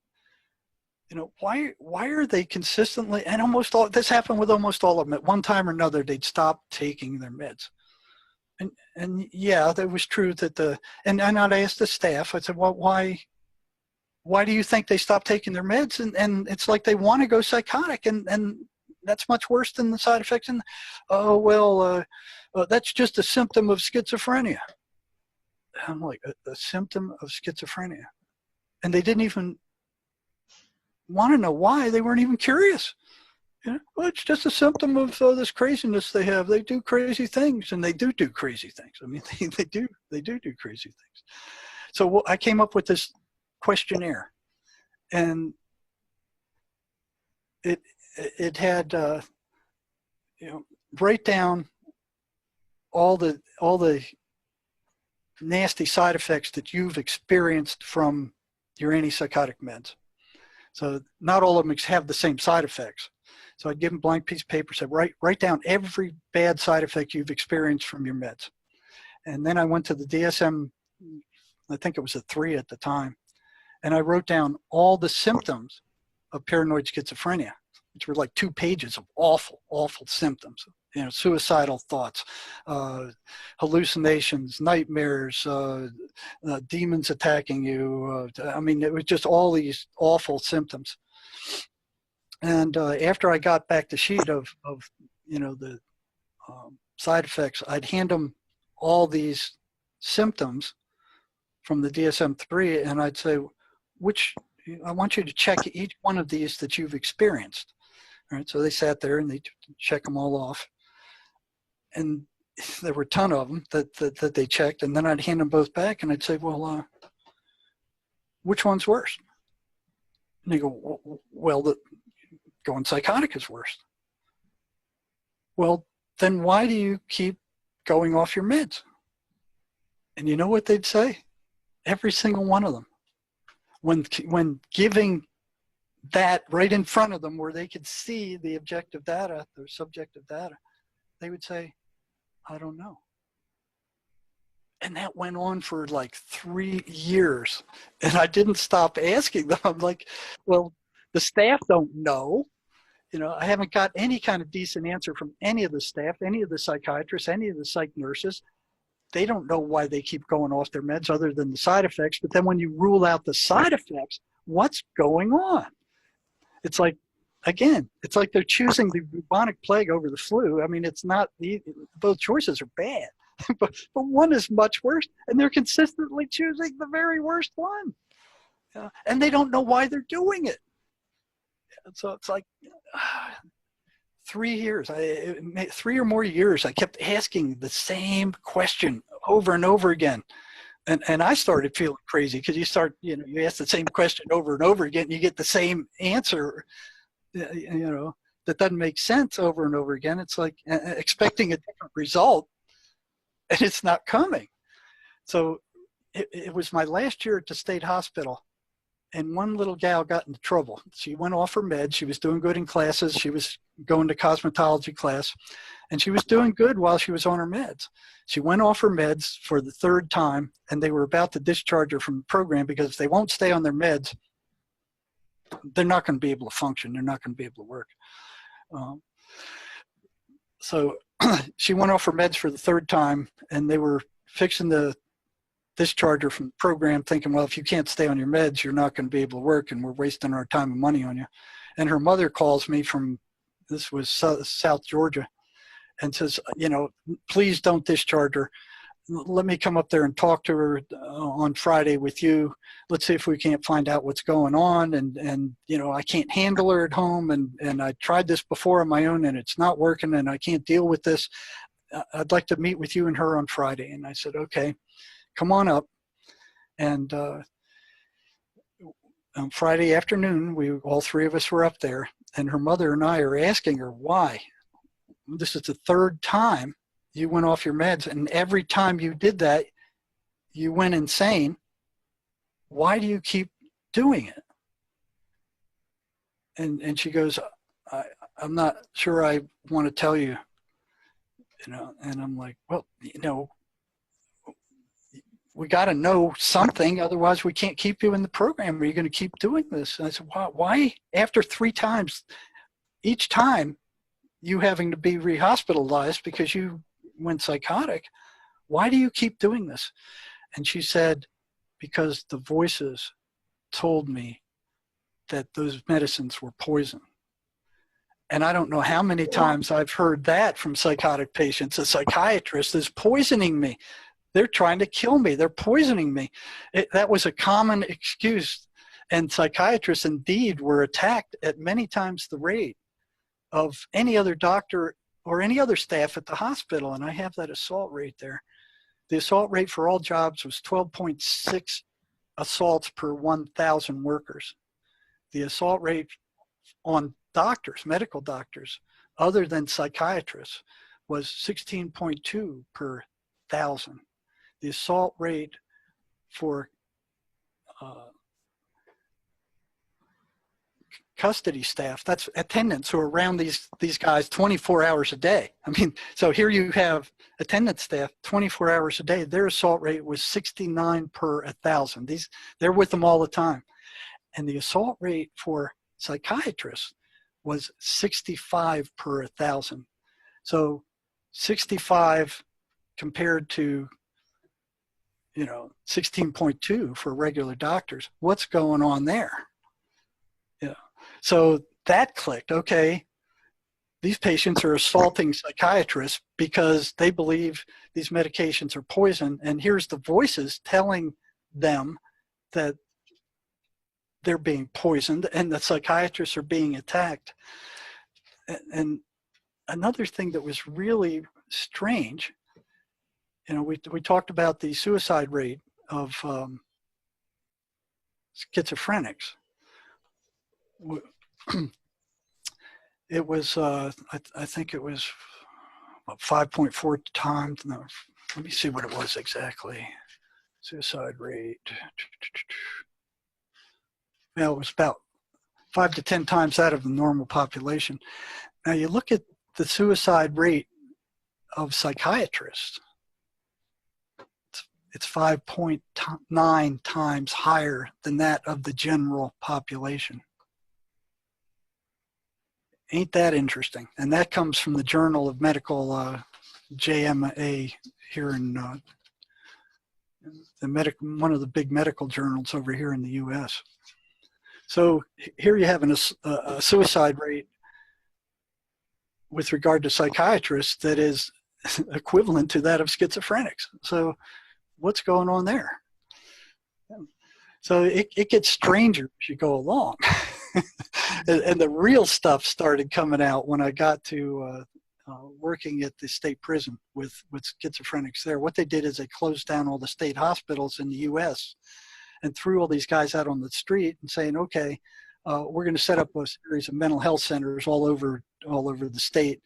Why are they consistently, and almost all, this happened with almost all of them. At one time or another, they'd stop taking their meds. And yeah, that was true that and I'd ask the staff, I said, well, why do you think they stopped taking their meds? And it's like they want to go psychotic, and that's much worse than the side effects. And, that's just a symptom of schizophrenia. I'm like, a symptom of schizophrenia. And they didn't even want to know why. They weren't even curious. Well, it's just a symptom of this craziness they have. They do crazy things, and they do crazy things. I mean, they do crazy things. So I came up with this questionnaire, and it had write down all the nasty side effects that you've experienced from your antipsychotic meds. So not all of them have the same side effects. So I'd give them a blank piece of paper, said, write down every bad side effect you've experienced from your meds. And then I went to the DSM, I think it was a 3 at the time, and I wrote down all the symptoms of paranoid schizophrenia, which were like 2 pages of awful, awful symptoms. Suicidal thoughts, hallucinations, nightmares, demons attacking you. I mean, it was just all these awful symptoms. And after I got back the sheet of the side effects, I'd hand them all these symptoms from the DSM-3, and I'd say, I want you to check each one of these that you've experienced. All right, so they sat there and they check them all off. And there were a ton of them that they checked, and then I'd hand them both back, and I'd say, well, which one's worse? And they go, well, going psychotic is worse. Well, then why do you keep going off your meds? And you know what they'd say? Every single one of them. When giving that right in front of them where they could see the objective data, the subjective data, they would say, I don't know. And that went on for like 3 years. And I didn't stop asking them. I'm like, well, the staff don't know. I haven't got any kind of decent answer from any of the staff, any of the psychiatrists, any of the psych nurses. they don't know why they keep going off their meds other than the side effects. But then when you rule out the side effects, what's going on? It's like, again, it's like they're choosing the bubonic plague over the flu. I mean, it's not, both choices are bad, but one is much worse, and they're consistently choosing the very worst one. And they don't know why they're doing it. So it's like 3 years, 3 or more years, I kept asking the same question over and over again. And I started feeling crazy because you ask the same question over and over again, and you get the same answer, that doesn't make sense over and over again. It's like expecting a different result, and it's not coming. So it was my last year at the state hospital, and one little gal got into trouble. She went off her meds. She was doing good in classes. She was going to cosmetology class, and she was doing good while she was on her meds. She went off her meds for the 3rd time, and they were about to discharge her from the program because if they won't stay on their meds, they're not going to be able to function. They're not going to be able to work. So she went off her meds for the 3rd time, and they were fixing to discharge her from the program, thinking, well, if you can't stay on your meds, you're not going to be able to work, and we're wasting our time and money on you. And her mother calls me from, this was South Georgia, and says, please don't discharge her. Let me come up there and talk to her on Friday with you. Let's see if we can't find out what's going on. And I can't handle her at home. And I tried this before on my own, and it's not working, and I can't deal with this. I'd like to meet with you and her on Friday. And I said, okay, come on up. And on Friday afternoon, all 3 of us were up there, and her mother and I are asking her why. This is the 3rd time you went off your meds, and every time you did that, you went insane. Why do you keep doing it? And she goes, I'm not sure I want to tell you, and I'm like, well, we got to know something, otherwise we can't keep you in the program. Are you going to keep doing this? And I said, why after 3 times, each time you having to be rehospitalized because you went psychotic, why do you keep doing this? And she said, because the voices told me that those medicines were poison. And I don't know how many times I've heard that from psychotic patients. A psychiatrist is poisoning me. They're trying to kill me. They're poisoning me. That was a common excuse. And psychiatrists indeed were attacked at many times the rate of any other doctor or any other staff at the hospital. And I have that assault rate there. The assault rate for all jobs was 12.6 assaults per 1,000 workers. The assault rate on doctors, medical doctors, other than psychiatrists, was 16.2 per 1,000. The assault rate for custody staff, that's attendants who are around these guys 24 hours a day. I mean, so here you have attendant staff 24 hours a day. Their assault rate was 69 per 1,000. They're with them all the time. And the assault rate for psychiatrists was 65 per 1,000. So 65 compared to 16.2 for regular doctors. What's going on there? So that clicked. Okay, these patients are assaulting psychiatrists because they believe these medications are poison, and here's the voices telling them that they're being poisoned and the psychiatrists are being attacked. And another thing that was really strange, we talked about the suicide rate of schizophrenics. It was, I think it was 5.4 times. No, let me see what it was exactly. Suicide rate. It was about 5 to 10 times that of the normal population. Now you look at the suicide rate of psychiatrists. It's 5.9 times higher than that of the general population. Ain't that interesting? And that comes from the Journal of Medical JMA here in one of the big medical journals over here in the U.S. So here you have a suicide rate with regard to psychiatrists that is equivalent to that of schizophrenics. So what's going on there? So it gets stranger as you go along. And the real stuff started coming out when I got to working at the state prison with schizophrenics there. What they did is they closed down all the state hospitals in the U.S. and threw all these guys out on the street and saying, okay, we're going to set up a series of mental health centers all over the state,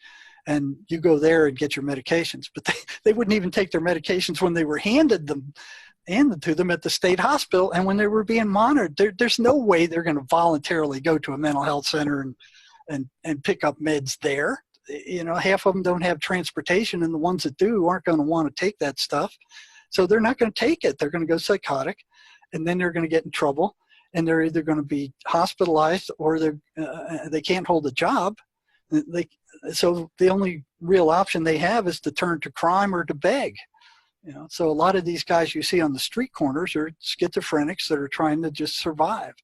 and you go there and get your medications. But they wouldn't even take their medications when they were handed to them at the state hospital, and when they were being monitored. There's no way they're going to voluntarily go to a mental health center and pick up meds there. You know, half of them don't have transportation, and the ones that do aren't going to want to take that stuff. So they're not going to take it. They're going to go psychotic, and then they're going to get in trouble, and they're either going to be hospitalized or they can't hold a job. So the only real option they have is to turn to crime or to beg. You know, so a lot of these guys you see on the street corners are schizophrenics that are trying to just survive.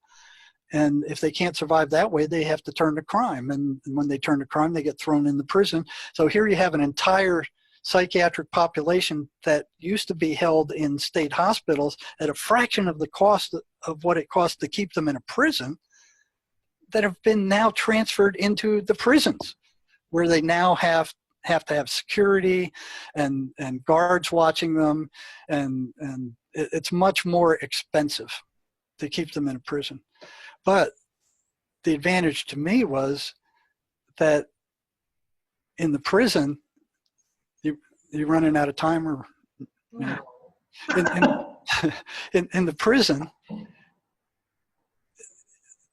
And if they can't survive that way, they have to turn to crime. And when they turn to crime, they get thrown in the prison. So here you have an entire psychiatric population that used to be held in state hospitals at a fraction of the cost of what it costs to keep them in a prison, that have been now transferred into the prisons, where they now have to have security and guards watching them, and it's much more expensive to keep them in a prison. But the advantage to me was that in the prison, you running out of time, or you know, in the prison,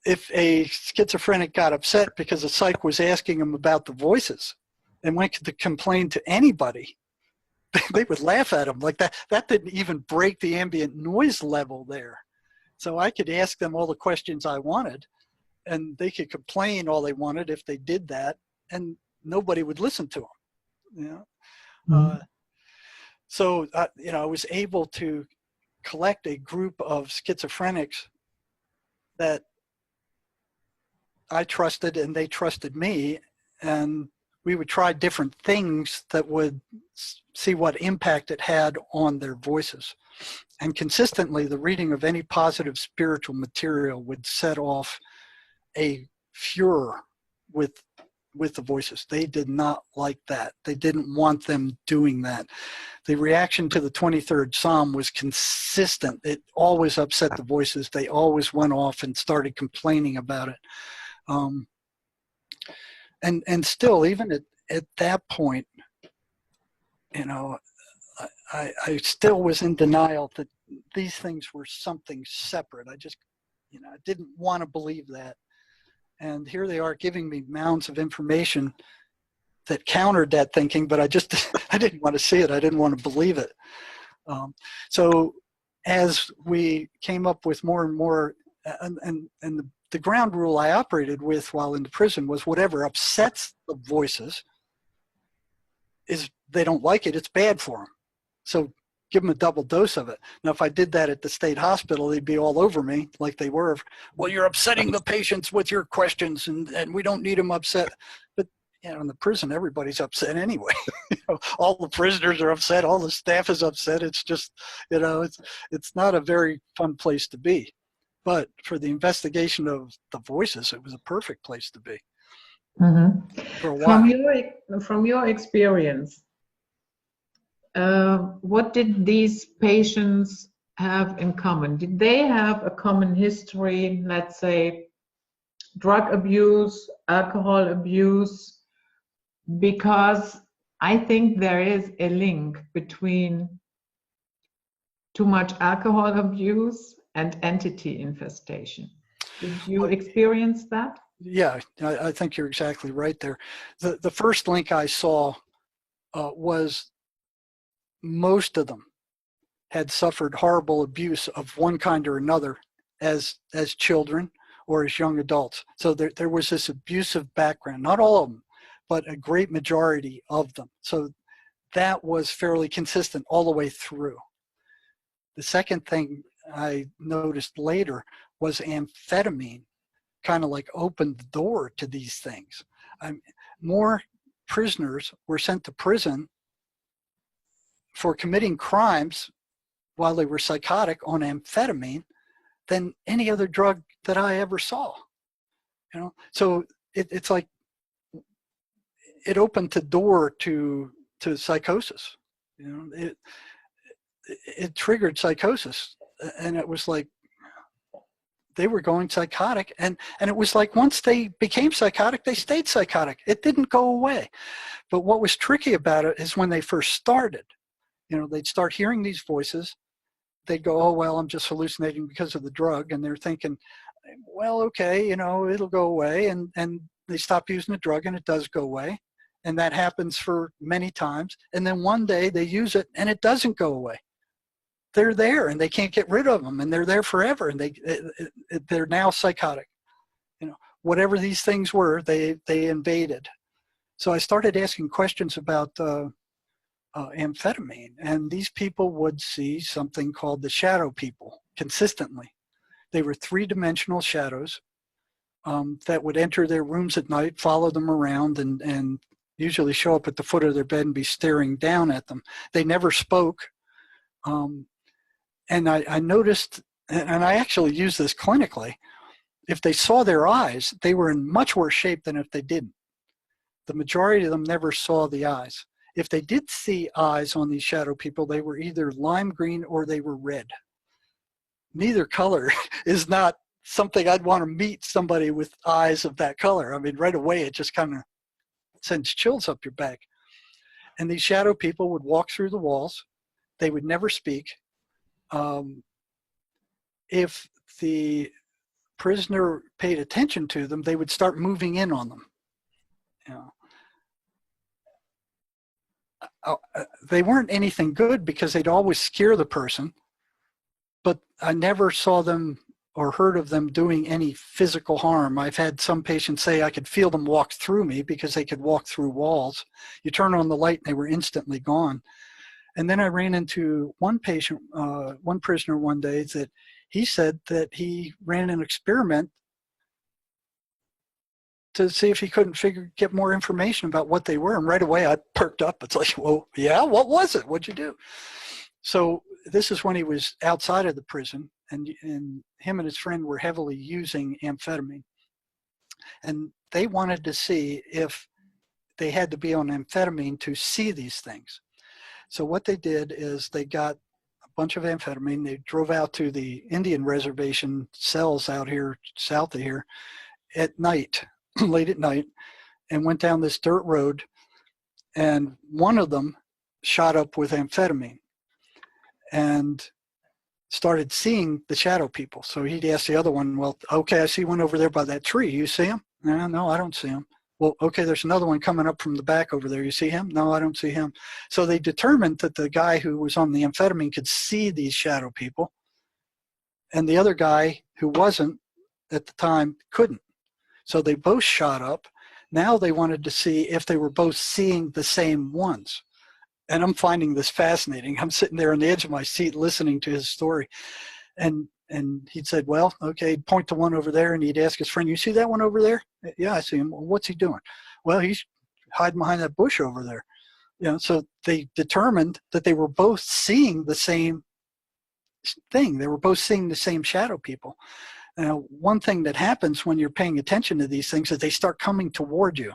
if a schizophrenic got upset because the psych was asking him about the voices and went to complain to anybody, they would laugh at him like that. That didn't even break the ambient noise level there. So I could ask them all the questions I wanted, and they could complain all they wanted if they did that, and nobody would listen to them. You know? So you know, I was able to collect a group of schizophrenics that I trusted, and they trusted me, and we would try different things that would see what impact it had on their voices. And consistently, the reading of any positive spiritual material would set off a furor with the voices. They did not like that. They didn't want them doing that. The reaction to the 23rd Psalm was consistent. It always upset the voices. They always went off and started complaining about it. And still, even at that point, you know, I still was in denial that these things were something separate. I just, you know, I didn't want to believe that. And here they are giving me mounds of information that countered that thinking, but I didn't want to see it. I didn't want to believe it. So as we came up with more and more, and the ground rule I operated with while in the prison was whatever upsets the voices is, they don't like it, it's bad for them. So give them a double dose of it. Now, if I did that at the state hospital, they'd be all over me like they were. Well, you're upsetting the patients with your questions, and we don't need them upset. But, you know, in the prison, everybody's upset anyway. You know, all the prisoners are upset. All the staff is upset. It's just, you know, it's not a very fun place to be. But for the investigation of the voices, it was a perfect place to be. Mm-hmm. For a while. From your experience, what did these patients have in common? Did they have a common history, let's say drug abuse, alcohol abuse? Because I think there is a link between too much alcohol abuse and entity infestation. Did you experience that? Yeah, I think you're exactly right there. The first link I saw was most of them had suffered horrible abuse of one kind or another as children or as young adults. So there was this abusive background, not all of them, but a great majority of them. So that was fairly consistent all the way through. The second thing I noticed later was amphetamine kind of like opened the door to these things. More prisoners were sent to prison for committing crimes while they were psychotic on amphetamine than any other drug that I ever saw. You know, so it's like it opened the door to psychosis. You know, it triggered psychosis, and it was like they were going psychotic, and it was like once they became psychotic, they stayed psychotic. It didn't go away. But what was tricky about it is when they first started, you know, they'd start hearing these voices. They'd go, oh, well, I'm just hallucinating because of the drug. And they're thinking, well, okay, you know, it'll go away. And they stop using the drug and it does go away. And that happens for many times. And then one day they use it and it doesn't go away. They're there and they can't get rid of them, and they're there forever, and they're now psychotic. You know, whatever these things were, they invaded. So I started asking questions about amphetamine, and these people would see something called the shadow people consistently. They were three-dimensional shadows that would enter their rooms at night, follow them around, and usually show up at the foot of their bed and be staring down at them. They never spoke. And I noticed, and I actually used this clinically, if they saw their eyes, they were in much worse shape than if they didn't. The majority of them never saw the eyes. If they did see eyes on these shadow people, they were either lime green or they were red. Neither color is not something I'd want to meet somebody with eyes of that color. I mean, right away, it just kind of sends chills up your back. And these shadow people would walk through the walls. They would never speak. If the prisoner paid attention to them, they would start moving in on them. You know, they weren't anything good because they'd always scare the person, but I never saw them or heard of them doing any physical harm. I've had some patients say I could feel them walk through me because they could walk through walls. You turn on the light and they were instantly gone. And then I ran into one patient, one prisoner one day, that he said that he ran an experiment to see if he couldn't get more information about what they were. And right away I perked up. It's like, well, yeah, what was it? What'd you do? So this is when he was outside of the prison, and him and his friend were heavily using amphetamine. And they wanted to see if they had to be on amphetamine to see these things. So what they did is they got a bunch of amphetamine. They drove out to the Indian reservation cells out here, south of here, at night, late at night, and went down this dirt road. And one of them shot up with amphetamine and started seeing the shadow people. So he'd ask the other one, well, okay, I see one over there by that tree. You see him? No, I don't see him. Well, okay, there's another one coming up from the back over there. You see him? No, I don't see him. So they determined that the guy who was on the amphetamine could see these shadow people, and the other guy who wasn't at the time couldn't. So they both shot up. Now they wanted to see if they were both seeing the same ones. And I'm finding this fascinating. I'm sitting there on the edge of my seat listening to his story. And he'd said, well, okay, he'd point to one over there, and he'd ask his friend, you see that one over there? Yeah, I see him. Well, what's he doing? Well, he's hiding behind that bush over there. You know, so they determined that they were both seeing the same thing. They were both seeing the same shadow people. Now, one thing that happens when you're paying attention to these things is they start coming toward you.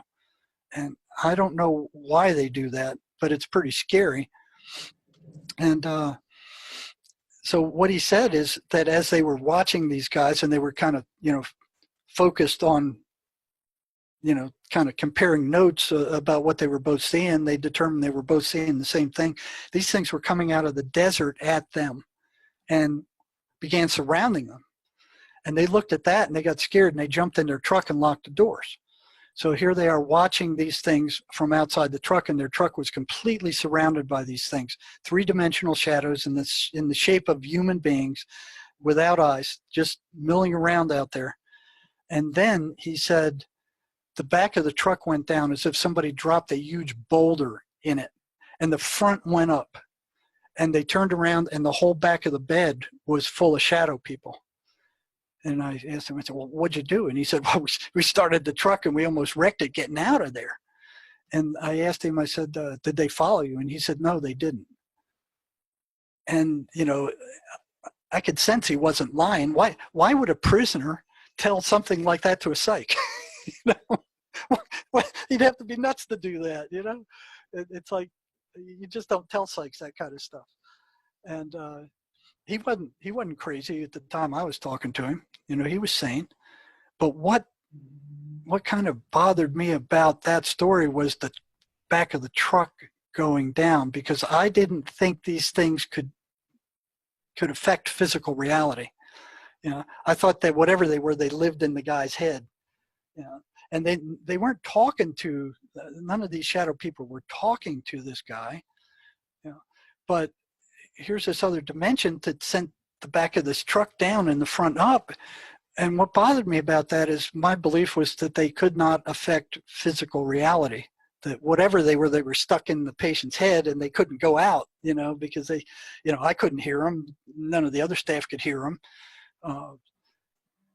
And I don't know why they do that, but it's pretty scary. And so what he said is that as they were watching these guys, and they were kind of, you know, focused on, you know, kind of comparing notes about what they were both seeing, they determined they were both seeing the same thing. These things were coming out of the desert at them and began surrounding them. And they looked at that and they got scared and they jumped in their truck and locked the doors. So here they are watching these things from outside the truck, and their truck was completely surrounded by these things, three-dimensional shadows in the shape of human beings without eyes, just milling around out there. And then he said the back of the truck went down as if somebody dropped a huge boulder in it, and the front went up. and they turned around and the whole back of the bed was full of shadow people. And I asked him, I said, well, what'd you do? And he said, well, we started the truck and we almost wrecked it getting out of there. And I asked him, I said, did they follow you? And he said, no, they didn't. And, you know, I could sense he wasn't lying. Why would a prisoner tell something like that to a psych? You know, he'd have to be nuts to do that. You know, it's like, you just don't tell psychs that kind of stuff. And he wasn't crazy at the time I was talking to him. You know, he was sane. But what kind of bothered me about that story was the back of the truck going down, because I didn't think these things could affect physical reality. You know, I thought that whatever they were, they lived in the guy's head. You know, and they weren't talking to, none of these shadow people were talking to this guy. You know, but here's this other dimension that sent the back of this truck down and the front up. And what bothered me about that is my belief was that they could not affect physical reality. That whatever they were stuck in the patient's head and they couldn't go out, you know, because they, you know, I couldn't hear them. None of the other staff could hear them.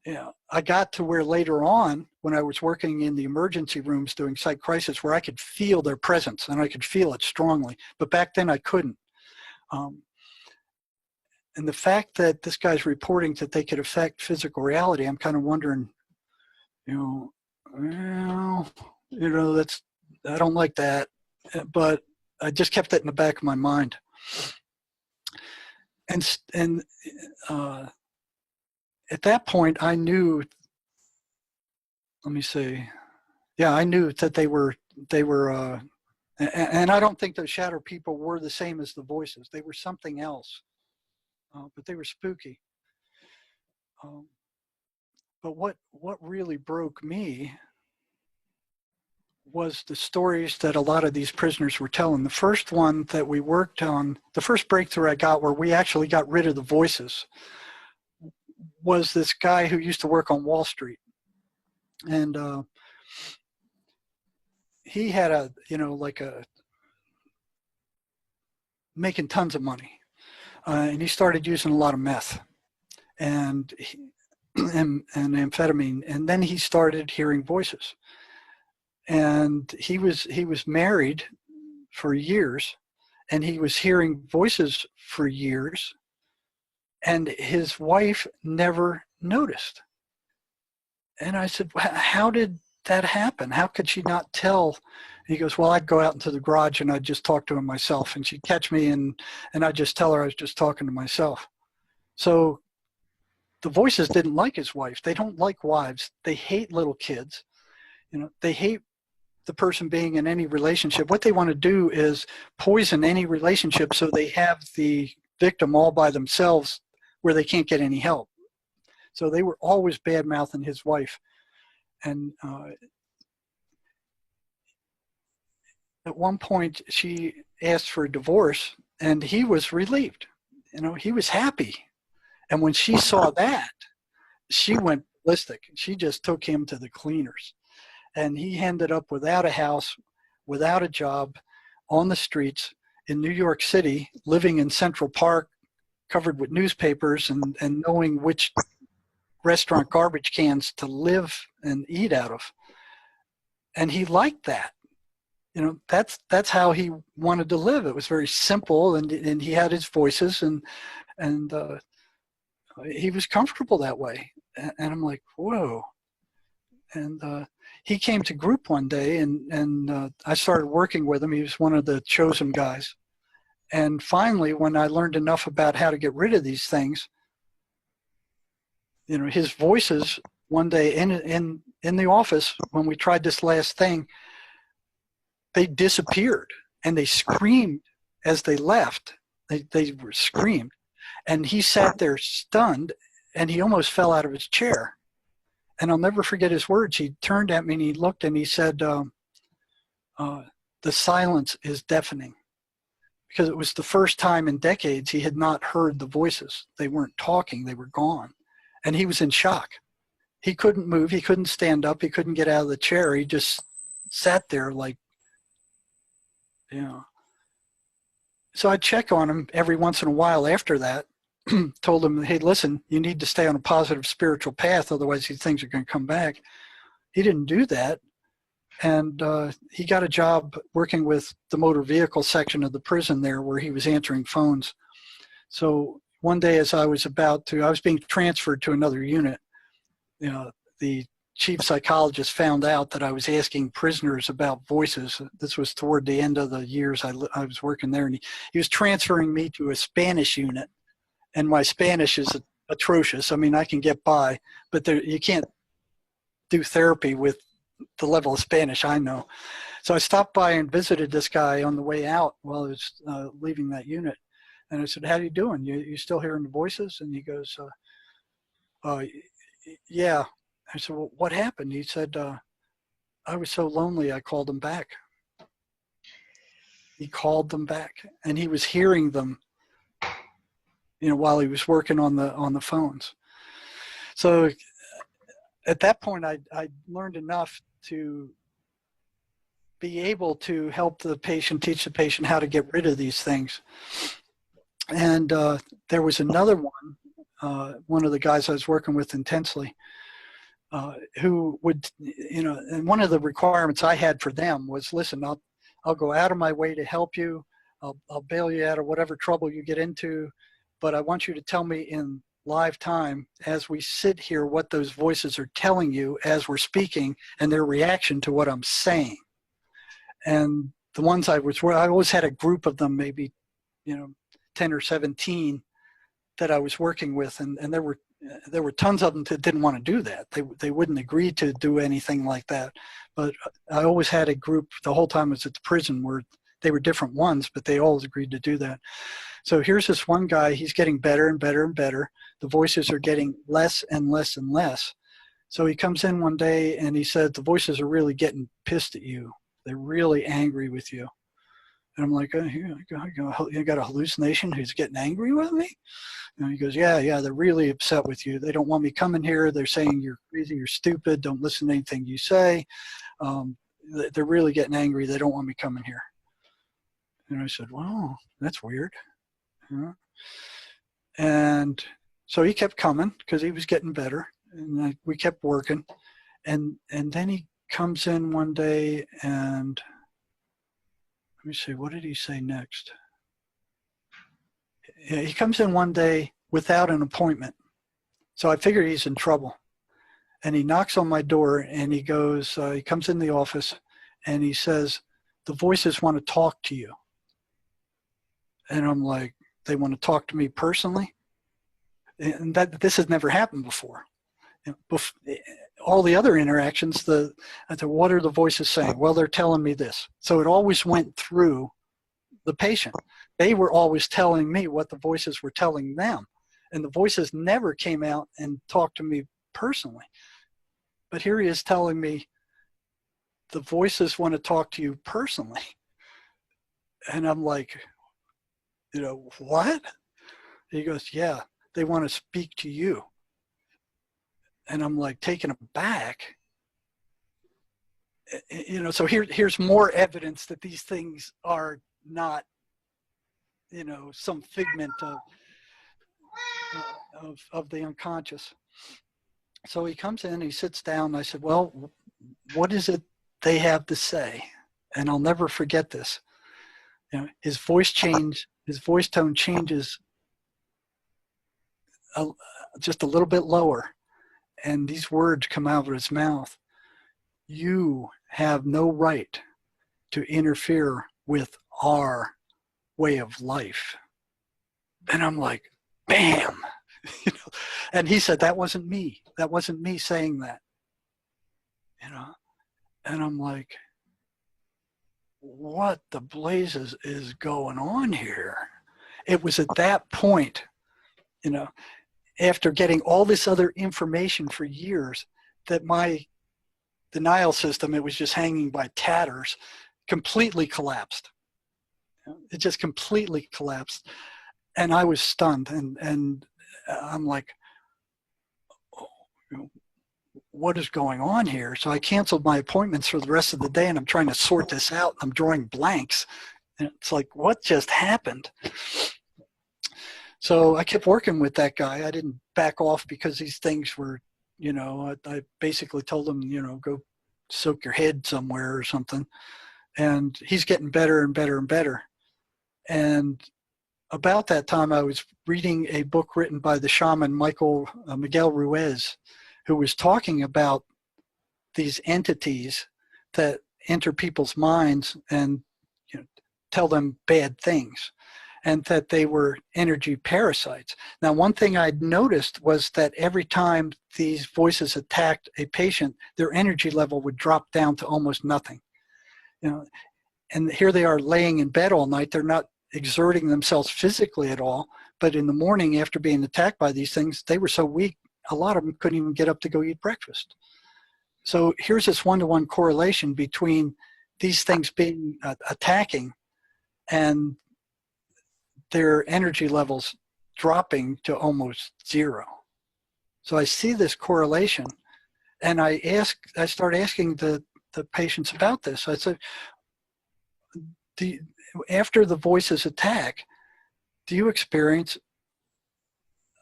You know, I got to where later on, when I was working in the emergency rooms doing psych crisis, where I could feel their presence and I could feel it strongly. But back then I couldn't. And the fact that this guy's reporting that they could affect physical reality, I'm kind of wondering, you know, well, you know, that's, I don't like that, but I just kept that in the back of my mind. And at that point, I knew, let me see, yeah, I knew that they were, and I don't think those shadow people were the same as the voices. They were something else, but they were spooky. But what really broke me was the stories that a lot of these prisoners were telling. The first one that we worked on, the first breakthrough I got where we actually got rid of the voices, was this guy who used to work on Wall Street. And he had a, you know, like a, making tons of money. And he started using a lot of meth and amphetamine. And then he started hearing voices. And he was married for years, and he was hearing voices for years, and his wife never noticed. And I said, well, how did that happen? How could she not tell? And he goes, well, I'd go out into the garage and I'd just talk to him myself, and she'd catch me and I'd just tell her I was just talking to myself. So the voices didn't like his wife. They don't like wives. They hate little kids. You know, they hate the person being in any relationship. What they want to do is poison any relationship so they have the victim all by themselves where they can't get any help. So they were always bad-mouthing his wife. And at one point she asked for a divorce, and he was relieved. You know, he was happy. And when she saw that, she went ballistic. She just took him to the cleaners. And he ended up without a house, without a job, on the streets in New York City, living in Central Park, covered with newspapers and knowing which restaurant garbage cans to live and eat out of. And he liked that. You know, that's how he wanted to live. It was very simple, and he had his voices, and he was comfortable that way. And I'm like, whoa. And he came to group one day, and I started working with him. He was one of the chosen guys. And finally, when I learned enough about how to get rid of these things, you know, his voices one day in the office, when we tried this last thing, they disappeared, and they screamed as they left. They were screamed. And he sat there stunned, and he almost fell out of his chair. And I'll never forget his words. He turned at me and he looked and he said, the silence is deafening. Because it was the first time in decades he had not heard the voices. They weren't talking, they were gone. And he was in shock. He couldn't move, he couldn't stand up, he couldn't get out of the chair. He just sat there like, you know. So I check on him every once in a while after that. Told him, hey, listen, you need to stay on a positive spiritual path, otherwise these things are going to come back. He didn't do that. And he got a job working with the motor vehicle section of the prison there, where he was answering phones. So one day as I was being transferred to another unit, the chief psychologist found out that I was asking prisoners about voices. This was toward the end of the years I was working there, and he was transferring me to a Spanish unit, and my Spanish is atrocious. I mean, I can get by, but you can't do therapy with the level of Spanish I know. So I stopped by and visited this guy on the way out while I was leaving that unit, and I said, how you doing? You still hearing the voices? And he goes, yeah. I said, well, what happened? He said, I was so lonely, I called them back. He called them back, and he was hearing them, while he was working on the phones. So at that point, I learned enough to be able to help the patient, teach the patient how to get rid of these things. And there was another one of the guys I was working with intensely, who would, and one of the requirements I had for them was, listen, I'll go out of my way to help you. I'll bail you out of whatever trouble you get into, but I want you to tell me in live time as we sit here what those voices are telling you as we're speaking and their reaction to what I'm saying. And the ones I always had a group of them, maybe, 10 or 17 that I was working with, and there were tons of them that didn't want to do that. They wouldn't agree to do anything like that. But I always had a group the whole time I was at the prison where they were different ones, but they always agreed to do that. So here's this one guy, he's getting better and better and better. The voices are getting less and less and less. So he comes in one day and he said, the voices are really getting pissed at you. They're really angry with you. And I'm like, you got a hallucination who's getting angry with me? And he goes, yeah, they're really upset with you. They don't want me coming here. They're saying you're crazy, you're stupid, don't listen to anything you say. They're really getting angry. They don't want me coming here. And I said, well, that's weird. And so he kept coming because he was getting better. And we kept working. And then he comes in one day and, let me see, what did he say next? He comes in one day without an appointment. So I figured he's in trouble. And he knocks on my door and he goes, he comes in the office and he says, the voices want to talk to you. And I'm like, they want to talk to me personally? And this has never happened before. All the other interactions, what are the voices saying? Well, they're telling me this. So it always went through the patient. They were always telling me what the voices were telling them. And the voices never came out and talked to me personally. But here he is telling me the voices want to talk to you personally. And I'm like, what? He goes, yeah, they want to speak to you. And I'm like taken aback. So here's more evidence that these things are not, some figment of the unconscious. So he comes in, he sits down, and I said, well, what is it they have to say? And I'll never forget this. His voice tone changes just a little bit lower. And these words come out of his mouth. You have no right to interfere with our way of life. And I'm like, bam. And he said, that wasn't me. That wasn't me saying that. And I'm like, what the blazes is going on here? It was at that point, after getting all this other information for years, that my denial system, it was just hanging by tatters, completely collapsed. It just completely collapsed. And I was stunned. And I'm like, what is going on here? So I canceled my appointments for the rest of the day, and I'm trying to sort this out. I'm drawing blanks. And it's like, what just happened? So I kept working with that guy. I didn't back off because these things were, I basically told him, go soak your head somewhere or something. And he's getting better and better and better. And about that time, I was reading a book written by the shaman Miguel Ruiz, who was talking about these entities that enter people's minds and tell them bad things, and that they were energy parasites. Now, one thing I'd noticed was that every time these voices attacked a patient, their energy level would drop down to almost nothing. And here they are laying in bed all night. They're not exerting themselves physically at all, but in the morning after being attacked by these things, they were so weak, a lot of them couldn't even get up to go eat breakfast. So here's this one-to-one correlation between these things being attacking and their energy levels dropping to almost zero. So I see this correlation, and I start asking the patients about this. I said, after the voices attack, do you experience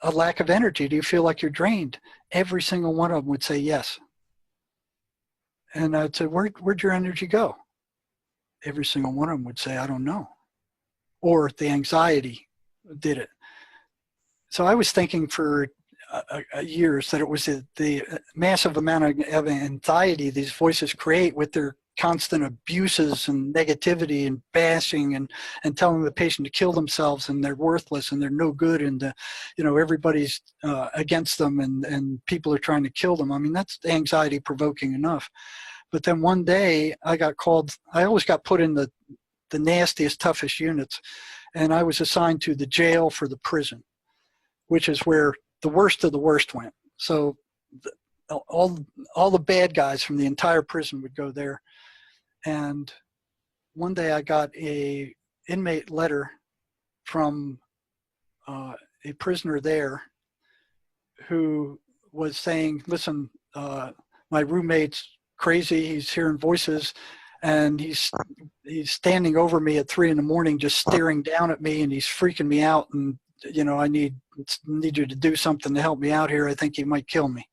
a lack of energy? Do you feel like you're drained? Every single one of them would say yes. And I'd say, where'd your energy go? Every single one of them would say, I don't know. Or the anxiety did it. So I was thinking for years that it was the massive amount of anxiety these voices create with their constant abuses and negativity and bashing and telling the patient to kill themselves and they're worthless and they're no good and everybody's against them and people are trying to kill them. I mean, that's anxiety provoking enough. But then one day I got called. I always got put in the nastiest, toughest units, and I was assigned to the jail for the prison, which is where the worst of the worst went. So all the bad guys from the entire prison would go there. And one day I got a inmate letter from a prisoner there who was saying, listen, my roommate's crazy, he's hearing voices, and he's standing over me at 3 a.m. just staring down at me, and he's freaking me out, and I need you to do something to help me out here. I think he might kill me.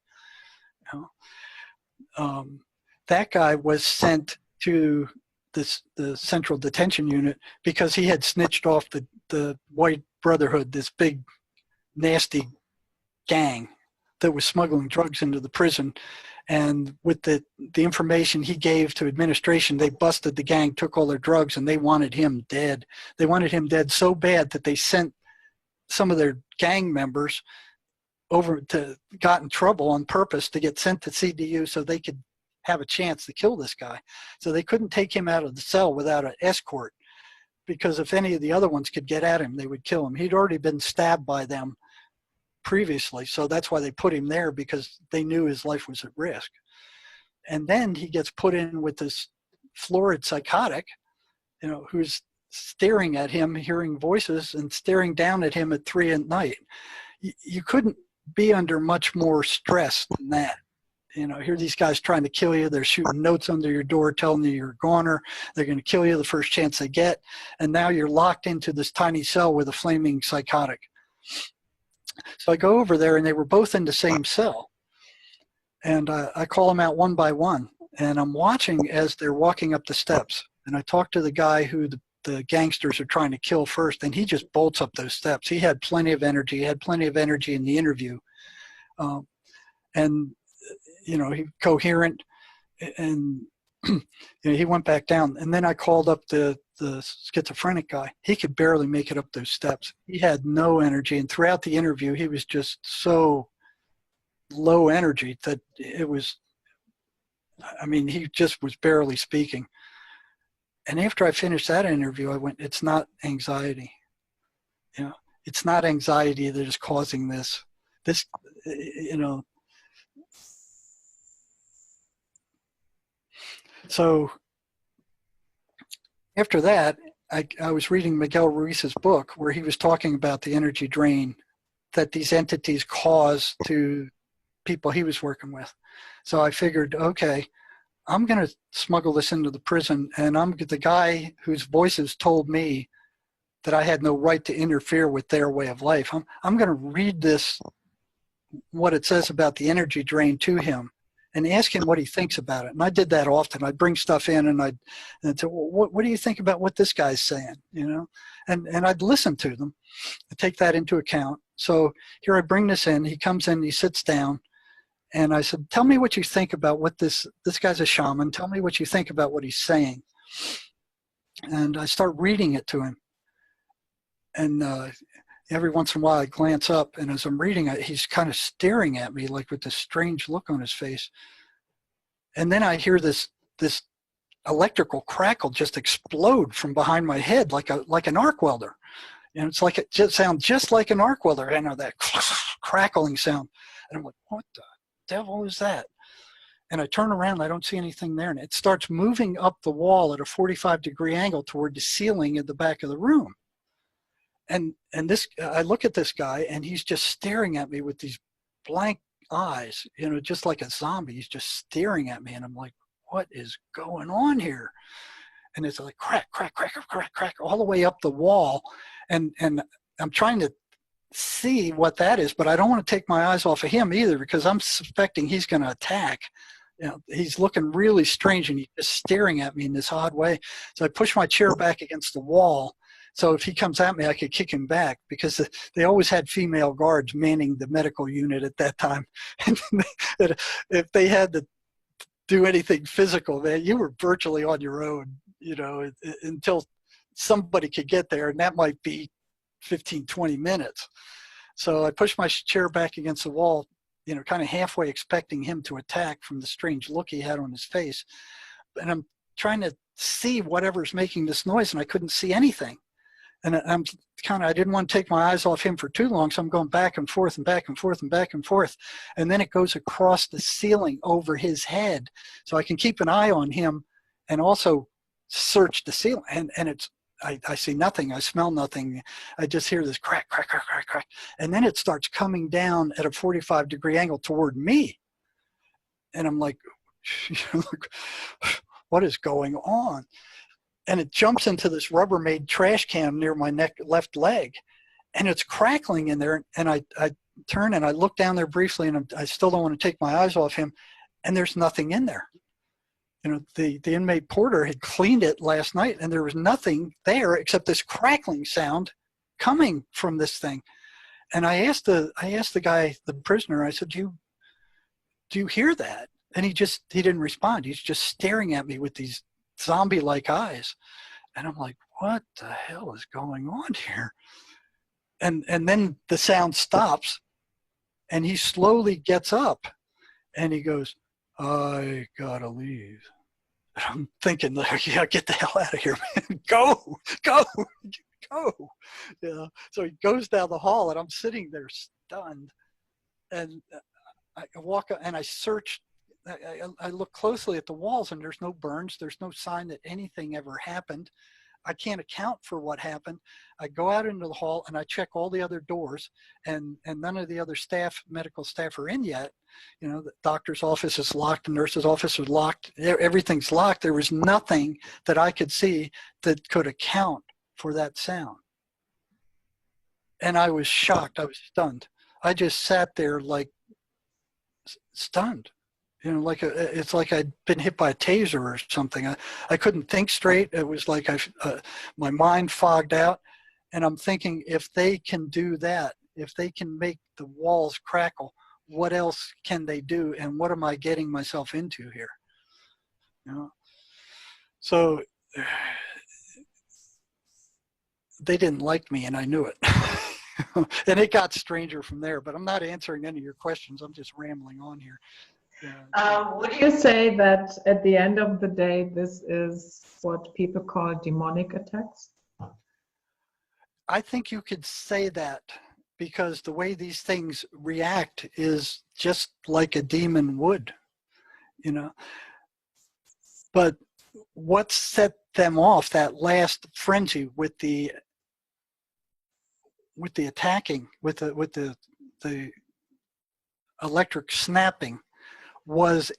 That guy was sent to the central detention unit because he had snitched off the White Brotherhood, this big nasty gang that was smuggling drugs into the prison. And with the information he gave to administration, they busted the gang, took all their drugs, and they wanted him dead. They wanted him dead so bad that they sent some of their gang members got in trouble on purpose to get sent to CDU so they could have a chance to kill this guy. So they couldn't take him out of the cell without an escort, because if any of the other ones could get at him, they would kill him. He'd already been stabbed by them previously, so that's why they put him there, because they knew his life was at risk. And then he gets put in with this florid psychotic, who's staring at him, hearing voices, and staring down at him at 3 a.m. You couldn't be under much more stress than that. Here these guys trying to kill you. They're shooting notes under your door telling you you're a goner. They're going to kill you the first chance they get. And now you're locked into this tiny cell with a flaming psychotic. So I go over there, and they were both in the same cell. And I call them out one by one. And I'm watching as they're walking up the steps. And I talk to the guy who the gangsters are trying to kill first, and he just bolts up those steps. He had plenty of energy. He had plenty of energy in the interview. And he coherent, and he went back down. And then I called up the schizophrenic guy. He could barely make it up those steps. He had no energy, and throughout the interview, he was just so low energy that he just was barely speaking. And after I finished that interview, I went, it's not anxiety. It's not anxiety that is causing this. So after that, I was reading Miguel Ruiz's book where he was talking about the energy drain that these entities cause to people he was working with. So I figured, okay, I'm going to smuggle this into the prison, and I'm the guy whose voices told me that I had no right to interfere with their way of life. I'm going to read this, what it says about the energy drain, to him and ask him what he thinks about it. And I did that often. I'd bring stuff in and I'd say, well, what do you think about what this guy's saying? You know, and I'd listen to them and take that into account. So here I bring this in, he comes in, he sits down, and I said, tell me what you think about what this guy's a shaman. Tell me what you think about what he's saying. And I start reading it to him. And every once in a while I glance up, and as I'm reading it, he's kind of staring at me like with this strange look on his face. And then I hear this electrical crackle just explode from behind my head like an arc welder. And it's like, it just sounds just like an arc welder. I know that crackling sound. And I'm like, what the devil is that? And I turn around, I don't see anything there. And it starts moving up the wall at a 45-degree angle toward the ceiling at the back of the room. And this, I look at this guy, and he's just staring at me with these blank eyes, you know, just like a zombie. He's just staring at me. And I'm like, what is going on here? And it's like crack, crack, crack, crack, crack, all the way up the wall. And I'm trying to see what that is, but I don't want to take my eyes off of him either, because I'm suspecting he's going to attack. You know, he's looking really strange, and he's just staring at me in this odd way. So I push my chair back against the wall, so if he comes at me, I could kick him back, because they always had female guards manning the medical unit at that time. And if they had to do anything physical, man, you were virtually on your own, you know, until somebody could get there, and that might be 15, 20 minutes. So I pushed my chair back against the wall, you know, kind of halfway expecting him to attack from the strange look he had on his face. And I'm trying to see whatever's making this noise, and I couldn't see anything. And I didn't want to take my eyes off him for too long, so I'm going back and forth and back and forth and back and forth. And then it goes across the ceiling over his head, so I can keep an eye on him and also search the ceiling. And I see nothing, I smell nothing. I just hear this crack, crack, crack, crack, crack. And then it starts coming down at a 45-degree angle toward me. And I'm like, what is going on? And it jumps into this Rubbermaid trash can near my left leg. And it's crackling in there. And I turn and I look down there briefly, and I still don't want to take my eyes off him. And there's nothing in there. You know, the inmate porter had cleaned it last night, and there was nothing there except this crackling sound coming from this thing. And I asked the guy, the prisoner, I said, do you hear that? And he didn't respond. He's just staring at me with these zombie-like eyes. And I'm like, what the hell is going on here? And then the sound stops, and he slowly gets up, and he goes, I gotta leave. And I'm thinking, like, yeah, get the hell out of here, man. Go. Yeah. So he goes down the hall, and I'm sitting there stunned. And I walk up, and I search. I look closely at the walls, and there's no burns. There's no sign that anything ever happened. I can't account for what happened. I go out into the hall, and I check all the other doors, and none of the other medical staff are in yet. You know, the doctor's office is locked, the nurse's office is locked. Everything's locked. There was nothing that I could see that could account for that sound. And I was shocked. I was stunned. I just sat there like stunned. You know, it's like I'd been hit by a taser or something. I couldn't think straight. It was like my mind fogged out. And I'm thinking, if they can do that, if they can make the walls crackle, what else can they do? And what am I getting myself into here? You know? So they didn't like me, and I knew it. And it got stranger from there. But I'm not answering any of your questions. I'm just rambling on here. Would you say that at the end of the day, this is what people call demonic attacks? I think you could say that, because the way these things react is just like a demon would, you know. But what set them off, that last frenzy with the attacking, with the electric snapping, was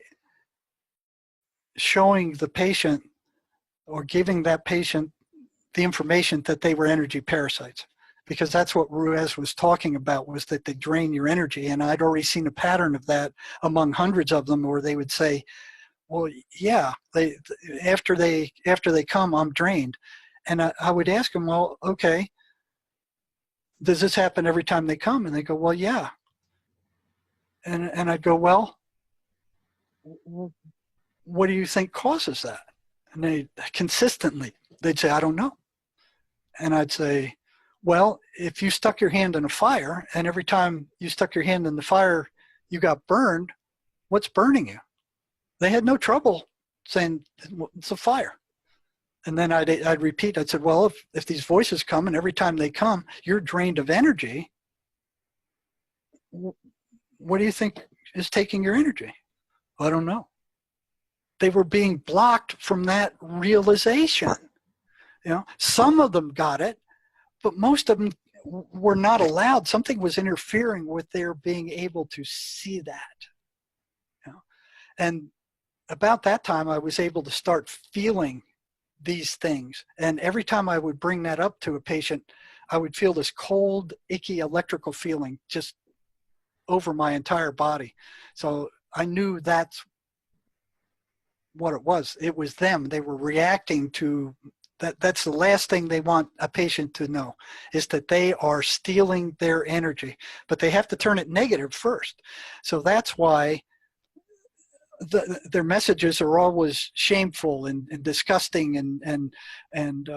showing the patient or giving that patient the information that they were energy parasites, because that's what Ruiz was talking about, was that they drain your energy. And I'd already seen a pattern of that among hundreds of them, where they would say, well, yeah, after they come, I'm drained. And I would ask them, well, okay, does this happen every time they come? And they go, well, yeah. And I'd go, well, what do you think causes that? And they consistently, they'd say, I don't know. And I'd say, well, if you stuck your hand in a fire, and every time you stuck your hand in the fire, you got burned, what's burning you? They had no trouble saying it's a fire. And then I'd repeat, I'd say, well, if these voices come and every time they come, you're drained of energy, what do you think is taking your energy? I don't know. They were being blocked from that realization. You know, some of them got it, but most of them were not allowed. Something was interfering with their being able to see that. You know? And about that time, I was able to start feeling these things. And every time I would bring that up to a patient, I would feel this cold, icky electrical feeling just over my entire body. So I knew that's what it was. It was them. They were reacting to that. That's the last thing they want a patient to know, is that they are stealing their energy, but they have to turn it negative first. So that's why their messages are always shameful and disgusting and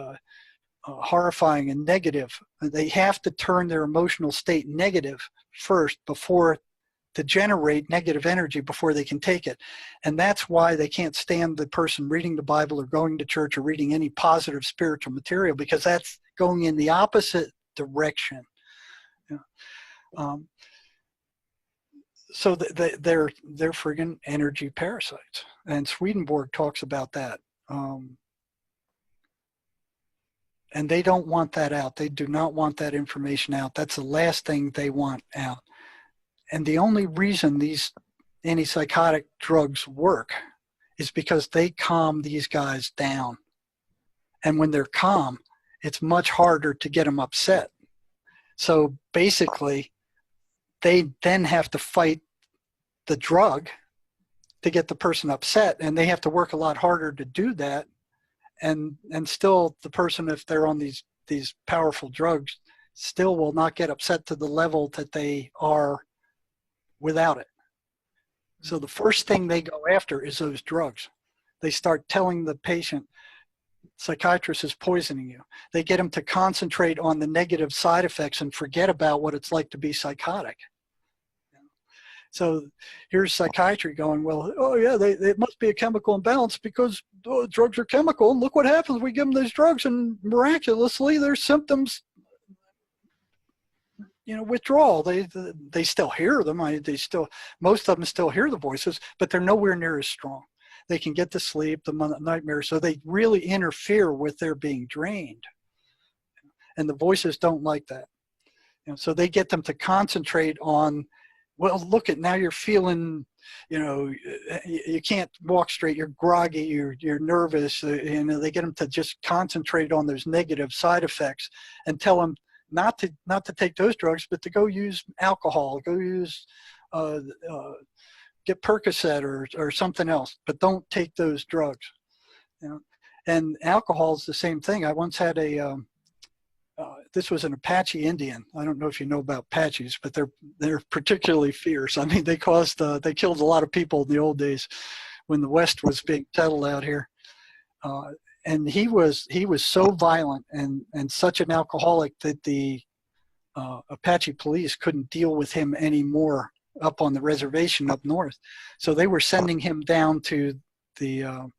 horrifying and negative. They have to turn their emotional state negative first to generate negative energy before they can take it. And that's why they can't stand the person reading the Bible or going to church or reading any positive spiritual material, because that's going in the opposite direction. So they're friggin' energy parasites. And Swedenborg talks about that. And they don't want that out. They do not want that information out. That's the last thing they want out. And the only reason these antipsychotic drugs work is because they calm these guys down. And when they're calm, it's much harder to get them upset. So basically, they then have to fight the drug to get the person upset, and they have to work a lot harder to do that. And still, the person, if they're on these powerful drugs, still will not get upset to the level that they are without it. So the first thing they go after is those drugs. They start telling the patient, psychiatrist is poisoning you. They get them to concentrate on the negative side effects and forget about what it's like to be psychotic. So here's psychiatry going, well, oh yeah, it must be a chemical imbalance because drugs are chemical. And look what happens. We give them these drugs and miraculously their symptoms, withdrawal. They still hear them. Most of them still hear the voices, but they're nowhere near as strong. They can get to sleep, the nightmares. So they really interfere with their being drained. And the voices don't like that. So they get them to concentrate on, well, look at, now you're feeling, you can't walk straight, you're groggy, you're nervous. They get them to just concentrate on those negative side effects and tell them not to take those drugs, but to go use alcohol, go use, get Percocet or something else, but don't take those drugs. And alcohol is the same thing. I once had this was an Apache Indian. I don't know if you know about Apaches, but they're particularly fierce. I mean, they killed a lot of people in the old days when the West was being settled out here. And he was so violent and such an alcoholic that the Apache police couldn't deal with him anymore up on the reservation up north. So they were sending him down to the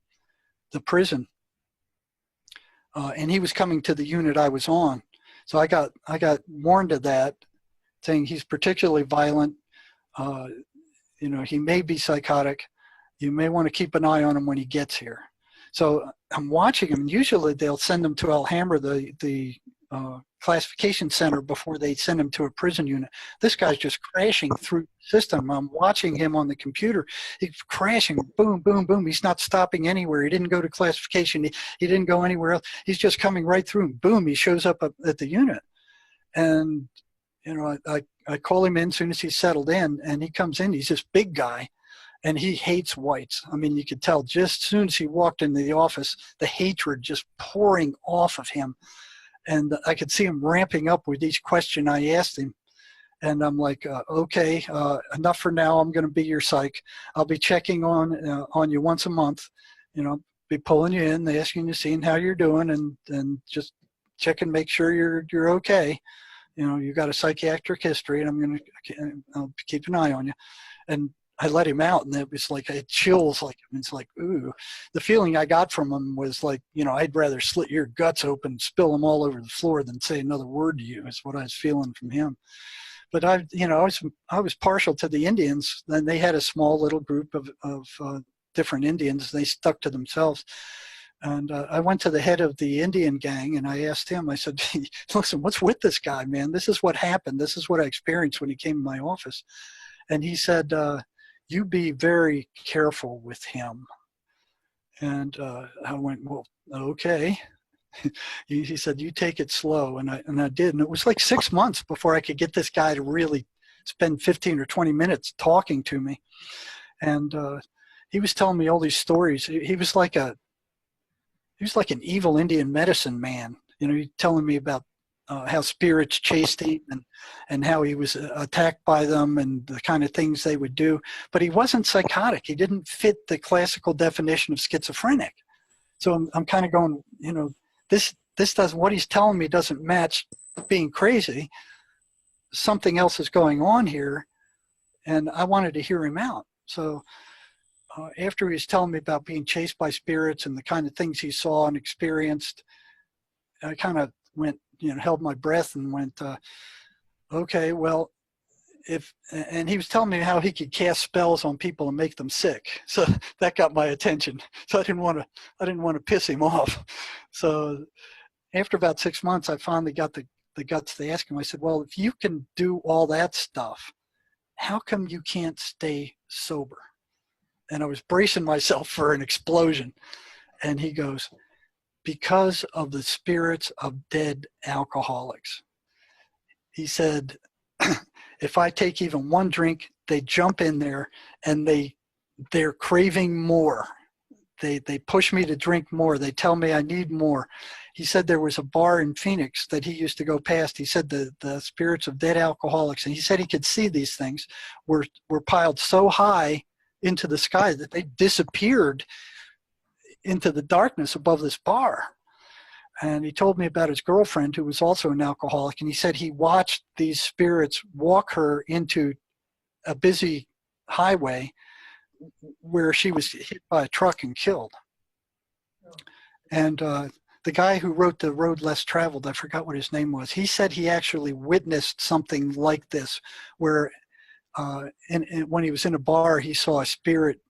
prison. And he was coming to the unit I was on. So I got warned of that, saying he's particularly violent. He may be psychotic. You may want to keep an eye on him when he gets here. So I'm watching him. Usually they'll send him to Alhambra, the classification center before they send him to a prison unit. This guy's just crashing through the system. I'm watching him on the computer. He's crashing, boom, boom, boom. He's not stopping anywhere. He didn't go to classification. He didn't go anywhere else. He's just coming right through, and boom, he shows up at the unit. And, you know, I call him in as soon as he's settled in, and he comes in. He's this big guy, and he hates whites. I mean, you could tell just as soon as he walked into the office, the hatred just pouring off of him. And I could see him ramping up with each question I asked him. And I'm like, okay, enough for now. I'm going to be your psych. I'll be checking on you once a month. You know, be pulling you in, asking you, seeing how you're doing, and just check and make sure you're okay. You know, you got a psychiatric history, and I'll keep an eye on you. And I let him out, and it was like it chills. Like it's like, ooh. The feeling I got from him was like, you know, I'd rather slit your guts open, spill them all over the floor, than say another word to you. Is what I was feeling from him. But I was partial to the Indians. Then they had a small little group of different Indians. They stuck to themselves. And I went to the head of the Indian gang, and I asked him. I said, "Listen, what's with this guy, man? This is what happened. This is what I experienced when he came to my office." And he said, "You be very careful with him." And I went, "Well, okay." He said, "You take it slow," and I did. And it was like 6 months before I could get this guy to really spend 15 or 20 minutes talking to me. And he was telling me all these stories. He was like an evil Indian medicine man. You know, he telling me about how spirits chased him and how he was attacked by them and the kind of things they would do. But he wasn't psychotic. He didn't fit the classical definition of schizophrenic. So I'm kind of going, you know, this doesn't, what he's telling me doesn't match being crazy. Something else is going on here, and I wanted to hear him out. So after he was telling me about being chased by spirits and the kind of things he saw and experienced, I kind of went, you know, held my breath and went, okay, well, and he was telling me how he could cast spells on people and make them sick. So that got my attention. So I didn't want to piss him off. So after about 6 months, I finally got the guts to ask him. I said, "Well, if you can do all that stuff, how come you can't stay sober?" And I was bracing myself for an explosion. And he goes, "Because of the spirits of dead alcoholics." He said, "If I take even one drink, they jump in there and they're craving more. They push me to drink more. They tell me I need more." He said there was a bar in Phoenix that he used to go past. He said the spirits of dead alcoholics, and he said he could see these things were piled so high into the sky that they disappeared into the darkness above this bar. And he told me about his girlfriend, who was also an alcoholic, and he said he watched these spirits walk her into a busy highway where she was hit by a truck and killed. And the guy who wrote The Road Less Traveled, I forgot what his name was, he said he actually witnessed something like this, where when he was in a bar, he saw a spirit,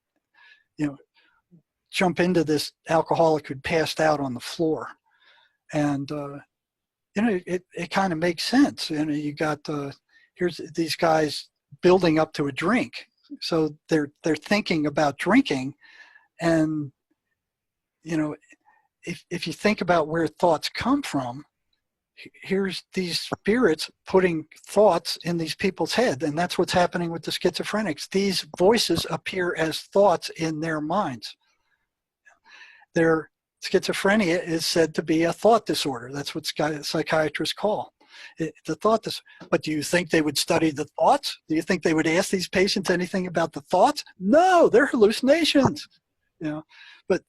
you know, jump into this alcoholic who'd passed out on the floor. And, you know, it kind of makes sense. You know, you got, here's these guys building up to a drink. So they're thinking about drinking. And, you know, if you think about where thoughts come from, here's these spirits putting thoughts in these people's head. And that's what's happening with the schizophrenics. These voices appear as thoughts in their minds. Their schizophrenia is said to be a thought disorder. That's what psychiatrists call it, the thought disorder. But do you think they would study the thoughts? Do you think they would ask these patients anything about the thoughts? No, they're hallucinations. You know, but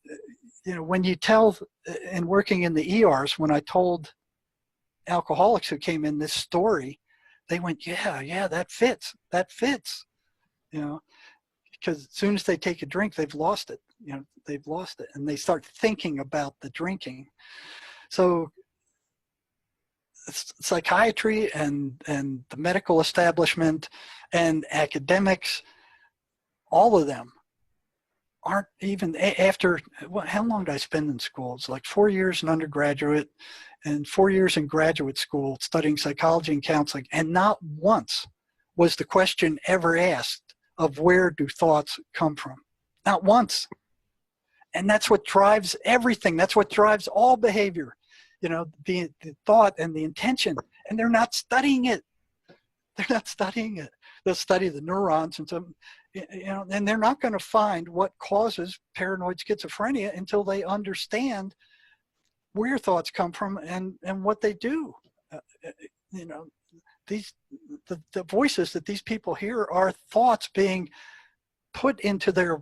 you know, when you tell, and working in the ERs, when I told alcoholics who came in this story, they went, yeah, that fits. You know, because as soon as they take a drink, they've lost it. You know, they've lost it, and they start thinking about the drinking. So psychiatry and the medical establishment and academics, all of them aren't even after, well, how long did I spend in school? It's like 4 years in undergraduate and 4 years in graduate school studying psychology and counseling. And not once was the question ever asked of where do thoughts come from? Not once. And that's what drives everything. That's what drives all behavior. You know, the thought and the intention. And they're not studying it. They're not studying it. They'll study the neurons and some, you know, and they're not going to find what causes paranoid schizophrenia until they understand where thoughts come from and what they do. You know, the voices that these people hear are thoughts being put into their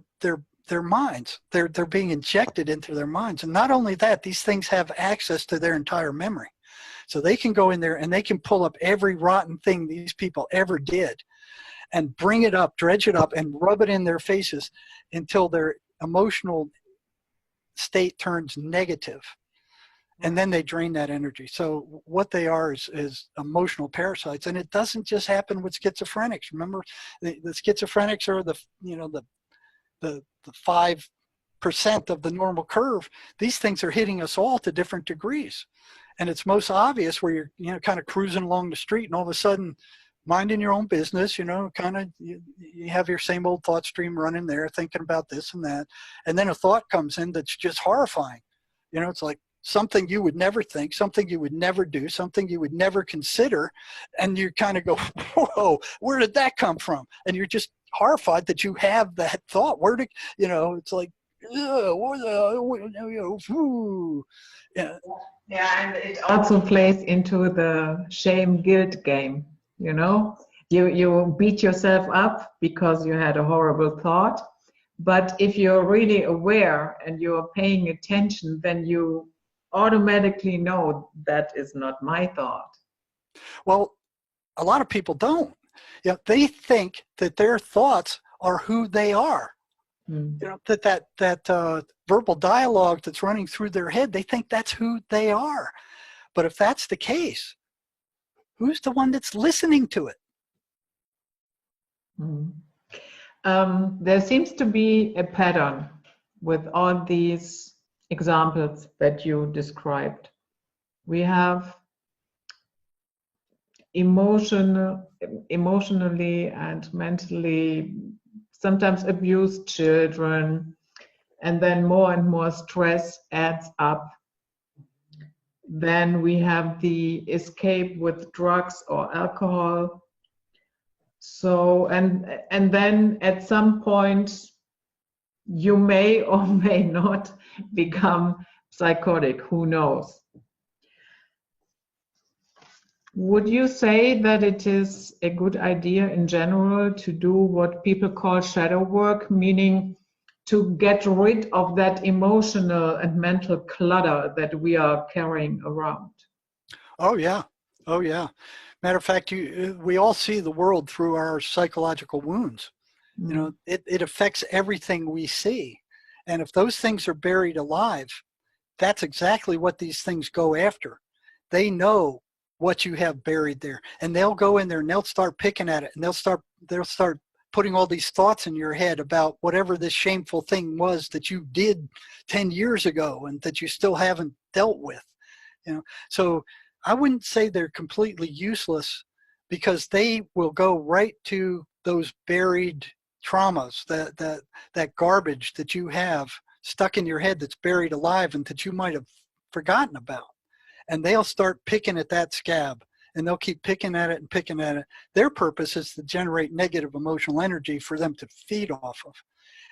minds. They're being injected into their minds. And not only that, these things have access to their entire memory. So they can go in there and they can pull up every rotten thing these people ever did and bring it up, dredge it up, and rub it in their faces until their emotional state turns negative. And then they drain that energy. So what they are is emotional parasites. And it doesn't just happen with schizophrenics. Remember, the schizophrenics are the 5% of the normal curve. These things are hitting us all to different degrees. And it's most obvious where you're, you know, kind of cruising along the street and all of a sudden minding your own business, you know, kind of you have your same old thought stream running there, thinking about this and that. And then a thought comes in that's just horrifying. You know, it's like something you would never think, something you would never do, something you would never consider. And you kind of go, whoa, where did that come from? And you're just horrified that you have that thought. Where did, you know, it's like, yeah. Yeah, and it also plays into the shame guilt game. You know, you beat yourself up because you had a horrible thought, but if you're really aware and you're paying attention, then you automatically know that is not my thought. Well, a lot of people don't. You know, they think that their thoughts are who they are. You know, that verbal dialogue that's running through their head, they think that's who they are. But if that's the case, who's the one that's listening to it? There seems to be a pattern with all these examples that you described. We have emotionally and mentally sometimes abused children, and then more and more stress adds up. Then we have the escape with drugs or alcohol. So, and then at some point, you may or may not become psychotic, who knows? Would you say that it is a good idea in general to do what people call shadow work, meaning to get rid of that emotional and mental clutter that we are carrying around? Oh, yeah. Oh, yeah. Matter of fact, we all see the world through our psychological wounds. You know, it affects everything we see. And if those things are buried alive, that's exactly what these things go after. They know what you have buried there, and they'll go in there and they'll start picking at it, and they'll start putting all these thoughts in your head about whatever this shameful thing was that you did 10 years ago and that you still haven't dealt with. You know, so I wouldn't say they're completely useless, because they will go right to those buried traumas, that garbage that you have stuck in your head that's buried alive and that you might have forgotten about. And they'll start picking at that scab, and they'll keep picking at it and picking at it. Their purpose is to generate negative emotional energy for them to feed off of.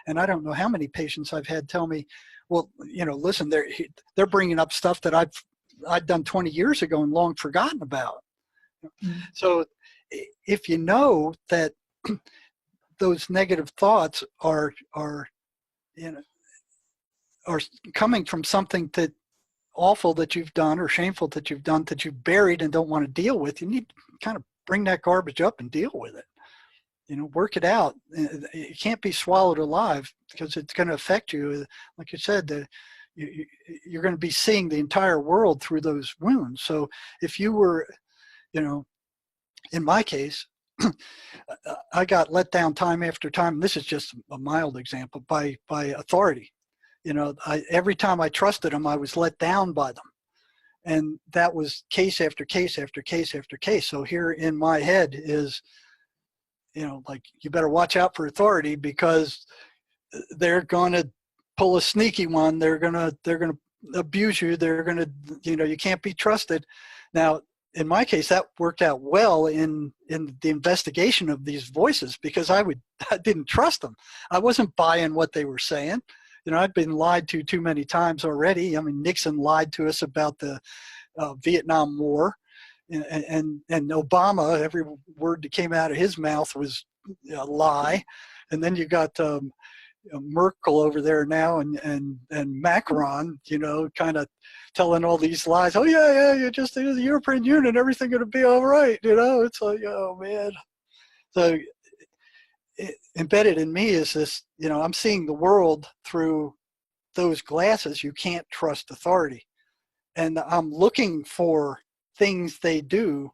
And I don't know how many patients I've had tell me, well, you know, listen, they're bringing up stuff that I'd done 20 years ago and long forgotten about. So if you know that those negative thoughts are you know, are coming from something that awful that you've done or shameful that you've done that you've buried and don't want to deal with, you need to kind of bring that garbage up and deal with it. You know, work it out. It can't be swallowed alive, because it's going to affect you. Like you said, you're going to be seeing the entire world through those wounds. So if you were, you know, in my case, I got let down time after time. This is just a mild example by authority. Every time I trusted them, I was let down by them. And that was case after case after case after case. So here in my head is, like, you better watch out for authority, because they're going to pull a sneaky one. They're going to abuse you. They're going to, you can't be trusted. Now, in my case, that worked out well in the investigation of these voices, because I didn't trust them. I wasn't buying what they were saying. I'd been lied to too many times already. I mean, Nixon lied to us about the Vietnam War, and Obama, every word that came out of his mouth was a lie. And then you got Merkel over there now, and Macron, kind of telling all these lies. Oh yeah, you just the European Union, everything going to be all right. It's like, oh man. So embedded in me is this, I'm seeing the world through those glasses. You can't trust authority, and I'm looking for things they do.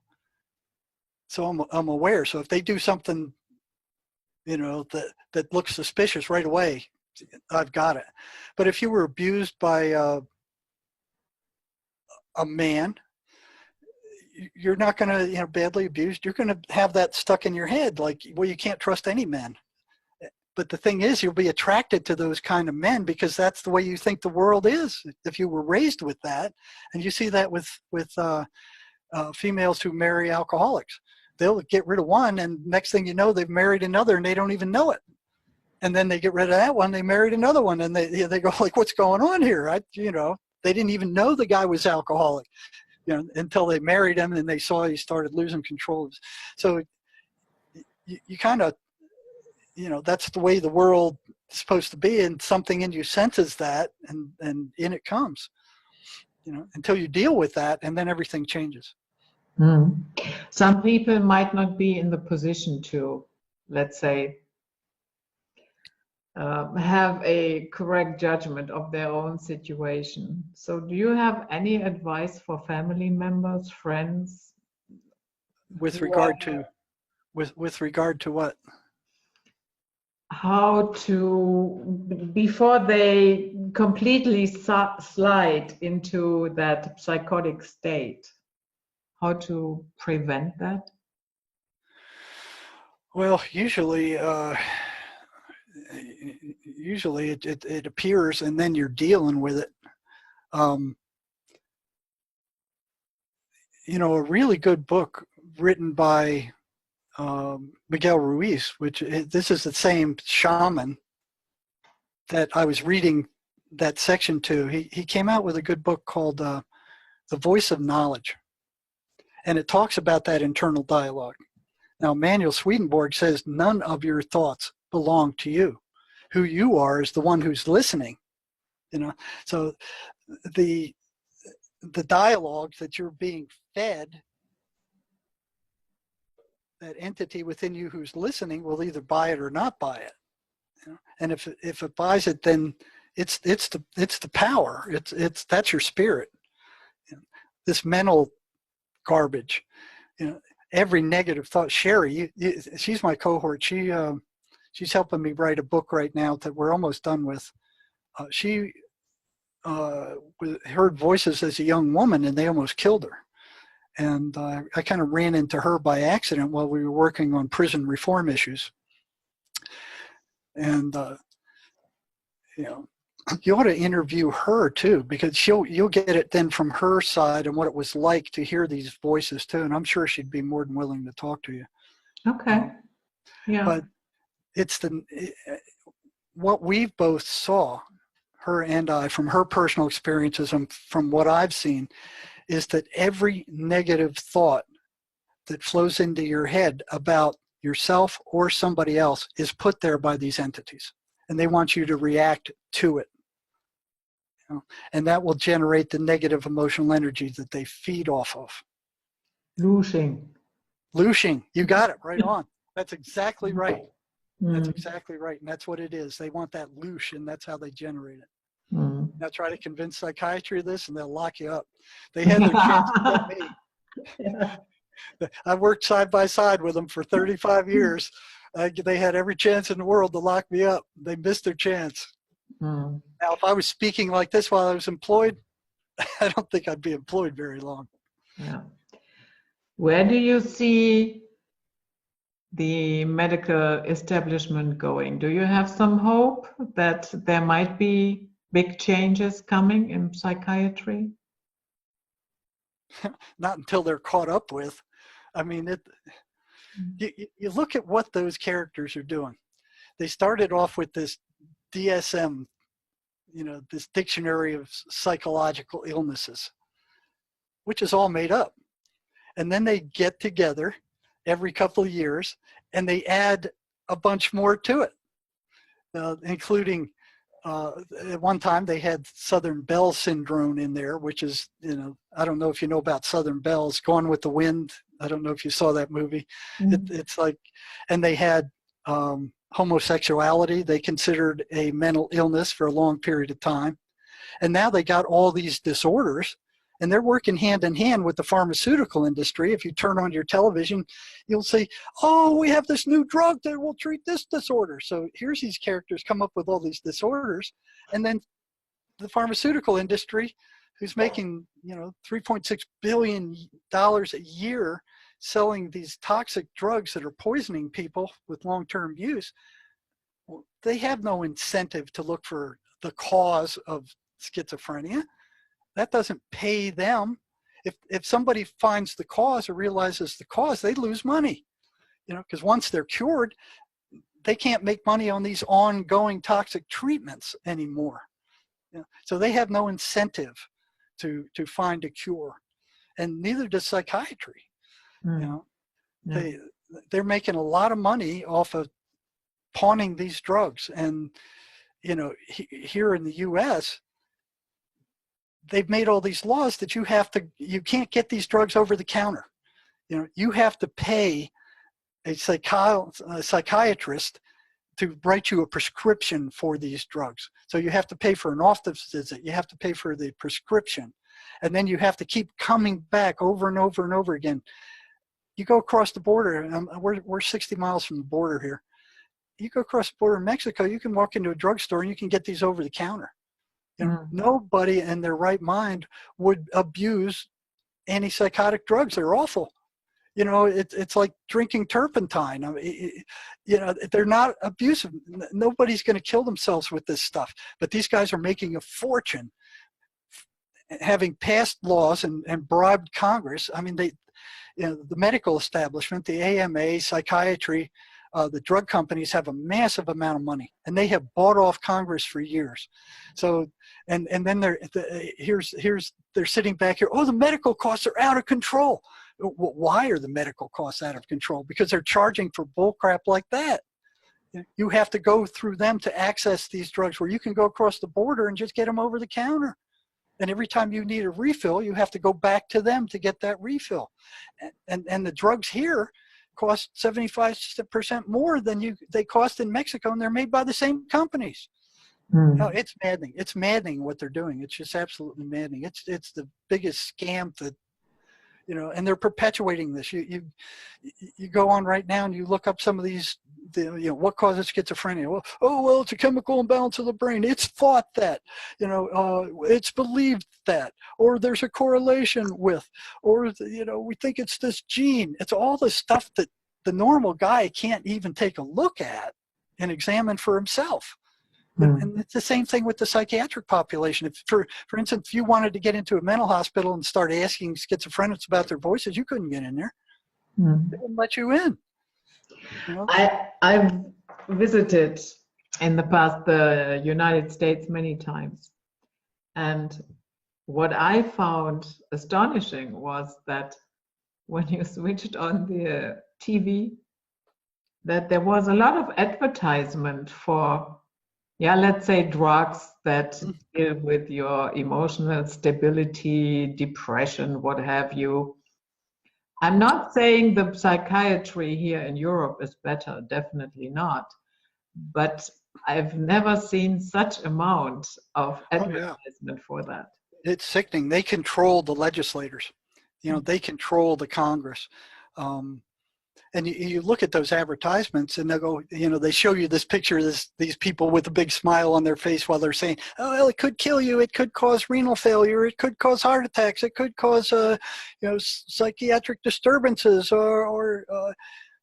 So I'm aware. So if they do something, that looks suspicious right away, I've got it. But if you were abused by a man, you're not going to, badly abused, you're going to have that stuck in your head, like, well, you can't trust any men. But the thing is, you'll be attracted to those kind of men because that's the way you think the world is, if you were raised with that. And you see that with females who marry alcoholics. They'll get rid of one, and next thing you know, they've married another, and they don't even know it. And then they get rid of that one, they married another one, and they go like, what's going on here? They didn't even know the guy was alcoholic, until they married him, and they saw he started losing control. So you kind of, that's the way the world is supposed to be, and something in you senses that, and in it comes, until you deal with that, and then everything changes. Some people might not be in the position to, let's say, have a correct judgment of their own situation. So do you have any advice for family members, friends? With regard to what? How to, before they completely slide into that psychotic state, how to prevent that? Well, usually it appears, and then you're dealing with it. A really good book written by Miguel Ruiz, this is the same shaman that I was reading that section to. He came out with a good book called The Voice of Knowledge, and it talks about that internal dialogue. Now, Manuel Swedenborg says none of your thoughts belong to you. Who you are is the one who's listening. So the dialogue that you're being fed, that entity within you who's listening will either buy it or not buy it. And if it buys it, then it's the power. That's your spirit. This mental garbage. Every negative thought. Sherry, she's my cohort. She's helping me write a book right now that we're almost done with. She heard voices as a young woman, and they almost killed her. And I kind of ran into her by accident while we were working on prison reform issues. And you ought to interview her too, because you'll get it then from her side and what it was like to hear these voices too. And I'm sure she'd be more than willing to talk to you. Okay. Yeah. But it's what we've both saw, her and I, from her personal experiences and from what I've seen, is that every negative thought that flows into your head about yourself or somebody else is put there by these entities, and they want you to react to it. And that will generate the negative emotional energy that they feed off of. Looshing. You got it right on. That's exactly right. That's exactly right. And that's what it is. They want that loosh, and that's how they generate it. Now try to convince psychiatry of this, and they'll lock you up. They had their chance to get me. Yeah. I worked side by side with them for 35 years. They had every chance in the world to lock me up. They missed their chance. Mm. Now, if I was speaking like this while I was employed, I don't think I'd be employed very long. Yeah. Where do you see the medical establishment going? Do you have some hope that there might be big changes coming in psychiatry? Not until they're caught up with. I mean, you look at what those characters are doing. They started off with this DSM, this dictionary of psychological illnesses, which is all made up. And then they get together every couple of years and they add a bunch more to it, including at one time they had Southern Belle syndrome in there, which is, I don't know if you know about Southern Belle's Gone with the Wind. I don't know if you saw that movie. Mm-hmm. It's like, and they had homosexuality. They considered a mental illness for a long period of time. And now they got all these disorders. And they're working hand in hand with the pharmaceutical industry. If you turn on your television, you'll see, oh, we have this new drug that will treat this disorder. So here's these characters come up with all these disorders. And then the pharmaceutical industry, who's making, $3.6 billion a year selling these toxic drugs that are poisoning people with long-term use, they have no incentive to look for the cause of schizophrenia. That doesn't pay them. If somebody finds the cause or realizes the cause, they lose money, because once they're cured, they can't make money on these ongoing toxic treatments anymore. So they have no incentive to find a cure, and neither does psychiatry. They're making a lot of money off of pawning these drugs, and here in the U.S., they've made all these laws that you can't get these drugs over the counter. You have to pay a psychiatrist to write you a prescription for these drugs. So you have to pay for an office visit. You have to pay for the prescription. And then you have to keep coming back over and over and over again. You go across the border, we're 60 miles from the border here. You go across the border in Mexico, you can walk into a drugstore and you can get these over the counter. Nobody in their right mind would abuse antipsychotic drugs. They're awful. It's like drinking turpentine. I mean, they're not abusive. Nobody's going to kill themselves with this stuff. But these guys are making a fortune, having passed laws and bribed Congress. I mean, the medical establishment, the AMA, psychiatry, the drug companies have a massive amount of money, and they have bought off Congress for years. So, and then they're sitting back here. Oh, the medical costs are out of control. Why are the medical costs out of control? Because they're charging for bullcrap like that. You have to go through them to access these drugs, where you can go across the border and just get them over the counter. And every time you need a refill, you have to go back to them to get that refill. And the drugs here cost 75% more than they cost in Mexico, and they're made by the same companies. No, it's maddening. It's maddening what they're doing. It's just absolutely maddening. It's the biggest scam that, and they're perpetuating this. You go on right now and you look up some of these, what causes schizophrenia? Well, it's a chemical imbalance of the brain. It's thought that, it's believed that, or there's a correlation with, or, we think it's this gene. It's all the stuff that the normal guy can't even take a look at and examine for himself. And it's the same thing with the psychiatric population. If, for instance, if you wanted to get into a mental hospital and start asking schizophrenics about their voices, you couldn't get in there. They wouldn't let you in. I've visited in the past the United States many times. And what I found astonishing was that when you switched on the TV, that there was a lot of advertisement for, let's say, drugs that deal with your emotional stability, depression, what have you. I'm not saying the psychiatry here in Europe is better, definitely not. But I've never seen such amount of advertisement for that. It's sickening. They control the legislators. They control the Congress. And you look at those advertisements and they'll go, they show you this picture of these people with a big smile on their face while they're saying, oh, well, it could kill you. It could cause renal failure. It could cause heart attacks. It could cause, psychiatric disturbances or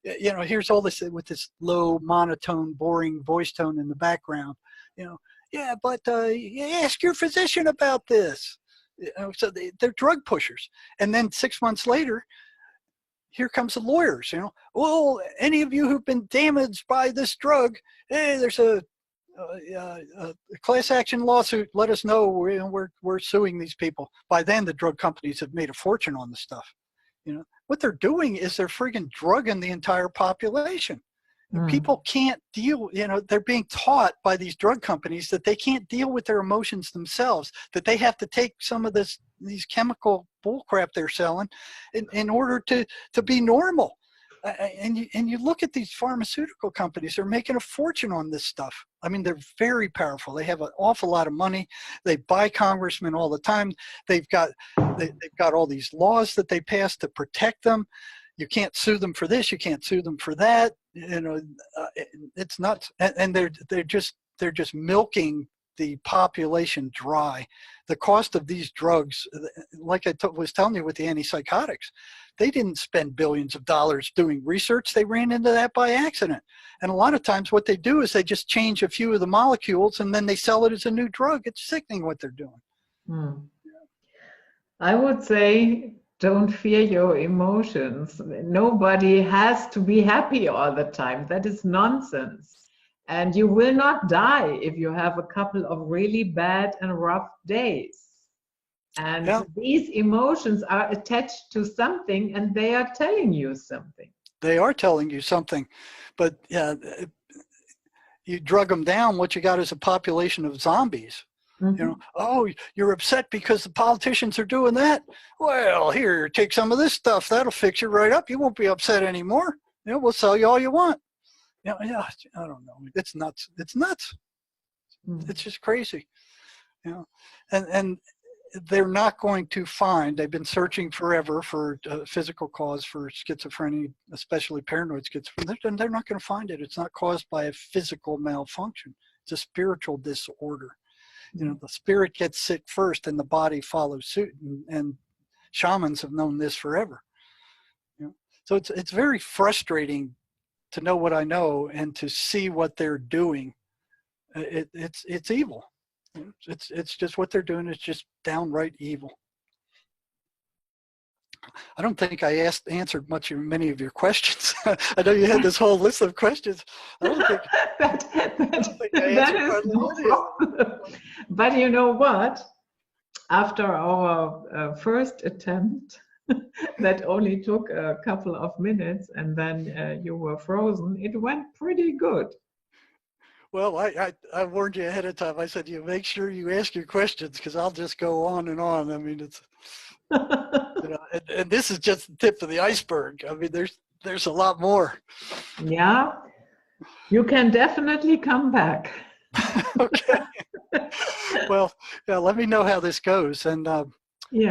here's all this with this low, monotone, boring voice tone in the background, yeah, but ask your physician about this. So they're drug pushers. And then 6 months later, here comes the lawyers, well, any of you who've been damaged by this drug, hey, there's a class action lawsuit. Let us know. We're suing these people. By then, the drug companies have made a fortune on the stuff. What they're doing is they're friggin' drugging the entire population. People can't deal, they're being taught by these drug companies that they can't deal with their emotions themselves, that they have to take some of these chemical bullcrap they're selling in order to be normal. And you look at these pharmaceutical companies, they're making a fortune on this stuff. I mean, they're very powerful. They have an awful lot of money. They buy congressmen all the time. They've got all these laws that they pass to protect them. You can't sue them for this. You can't sue them for that. It's nuts. And they're just milking the population dry. The cost of these drugs, like I was telling you with the antipsychotics, they didn't spend billions of dollars doing research. They ran into that by accident. And a lot of times what they do is they just change a few of the molecules and then they sell it as a new drug. It's sickening what they're doing. I would say, don't fear your emotions. Nobody has to be happy all the time. That is nonsense. And you will not die if you have a couple of really bad and rough days. And these emotions are attached to something and they are telling you something. They are telling you something. But you drug them down, what you got is a population of zombies. Oh, you're upset because the politicians are doing that? Well, here, take some of this stuff. That'll fix you right up. You won't be upset anymore. We'll sell you all you want. I don't know. It's nuts. It's nuts. It's just crazy. And they're not going to find, they've been searching forever for a physical cause for schizophrenia, especially paranoid schizophrenia. They're not going to find it. It's not caused by a physical malfunction. It's a spiritual disorder. The spirit gets sick first and the body follows suit. And shamans have known this forever. So it's very frustrating to know what I know and to see what they're doing. It's evil. It's just what they're doing is just downright evil. I don't think I answered many of your questions. I know you had this whole list of questions. I don't think, that is no problem. But you know what? After our first attempt, that only took a couple of minutes, and then you were frozen. It went pretty good. Well, I warned you ahead of time. I said, you make sure you ask your questions because I'll just go on and on. I mean, it's and this is just the tip of the iceberg. I mean, there's a lot more. Yeah, you can definitely come back. Okay. Well, let me know how this goes. And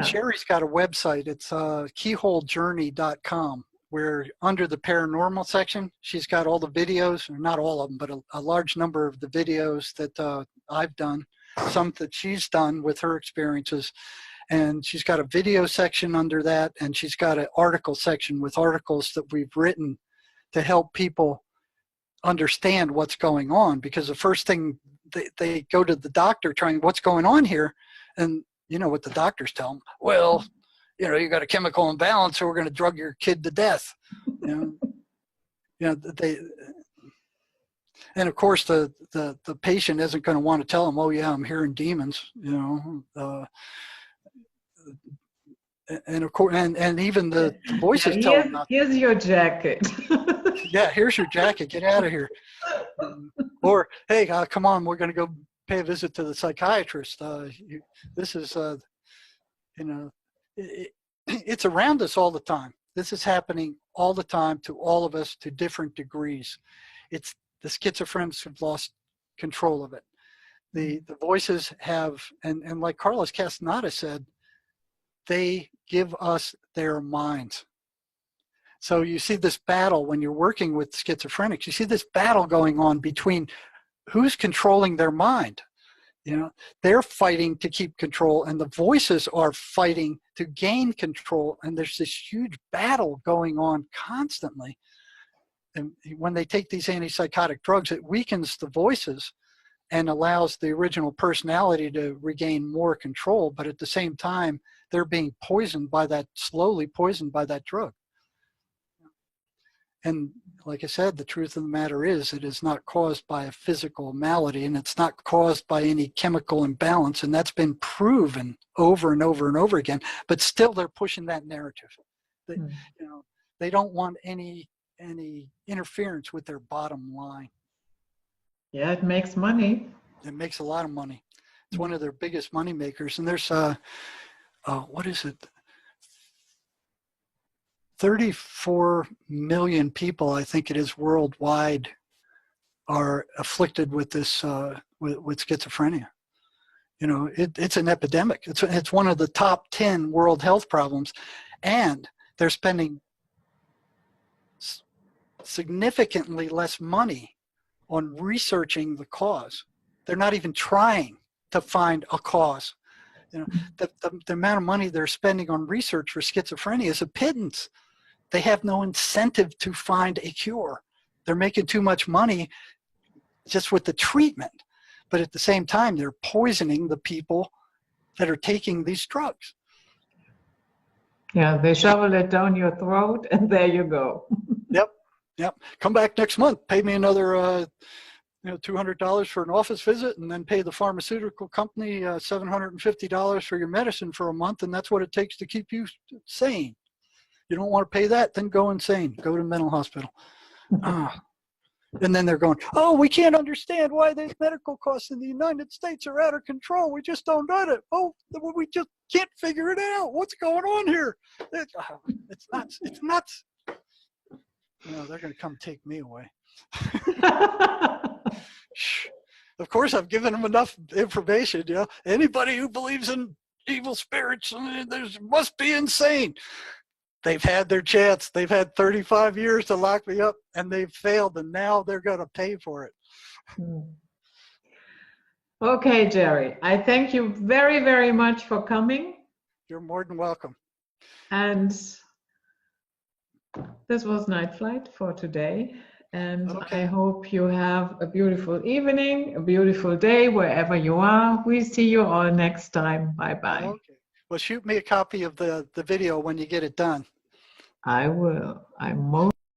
Sherry's got a website. It's keyholejourney.com, where under the paranormal section, she's got all the videos, or not all of them, but a large number of the videos that I've done, some that she's done with her experiences. And she's got a video section under that, and she's got an article section with articles that we've written to help people understand what's going on. Because the first thing, they go to the doctor trying, what's going on here? And you know what the doctors tell them? Well, you got a chemical imbalance, or we're going to drug your kid to death. And of course the patient isn't going to want to tell them, oh yeah, I'm hearing demons. And of course, and even the voices tell them. Here's your jacket. Yeah, here's your jacket. Get out of here. Or hey, come on, we're going to go pay a visit to the psychiatrist. This is, it's around us all the time. This is happening all the time to all of us to different degrees. It's the schizophrenics have lost control of it. The voices have, and like Carlos Castaneda said, they give us their minds. So you see this battle when you're working with schizophrenics. You see this battle going on between who's controlling their mind. You know, they're fighting to keep control, and the voices are fighting to gain control. And there's this huge battle going on constantly. And when they take these antipsychotic drugs, it weakens the voices and allows the original personality to regain more control. But at the same time, they're being poisoned by that, slowly poisoned by that drug. And like I said, the truth of the matter is it is not caused by a physical malady, and it's not caused by any chemical imbalance. And that's been proven over and over and over again. But still, they're pushing that narrative. They, you know, they don't want any interference with their bottom line. Yeah, it makes money. It makes a lot of money. It's one of their biggest money makers. And there's what is it? 34 million people, I think it is, worldwide are afflicted with this, with schizophrenia. You know, it's an epidemic. It's one of the top 10 world health problems, and they're spending significantly less money on researching the cause. They're not even trying to find a cause. You know, the amount of money they're spending on research for schizophrenia is a pittance. They have no incentive to find a cure. They're making too much money just with the treatment. But at the same time, they're poisoning the people that are taking these drugs. Yeah, they shovel it down your throat, and there you go. Yep. Come back next month. Pay me another $200 for an office visit, and then pay the pharmaceutical company $750 for your medicine for a month, and that's what it takes to keep you sane. You don't want to pay that, then go insane. Go to a mental hospital. And then they're going, oh, we can't understand why these medical costs in the United States are out of control. We just don't get it. Oh, we just can't figure it out. What's going on here? It's nuts. It's nuts. You know, they're going to come take me away. Of course, I've given them enough information. You know, anybody who believes in evil spirits, must be insane. They've had their chance. They've had 35 years to lock me up, and they've failed, and now they're going to pay for it. Okay, Jerry, I thank you very, very much for coming. You're more than welcome. And this was Night Flight for today. And okay. I hope you have a beautiful evening, a beautiful day, wherever you are. We see you all next time. Bye-bye. Okay. Well, shoot me a copy of the video when you get it done. I will. I'm most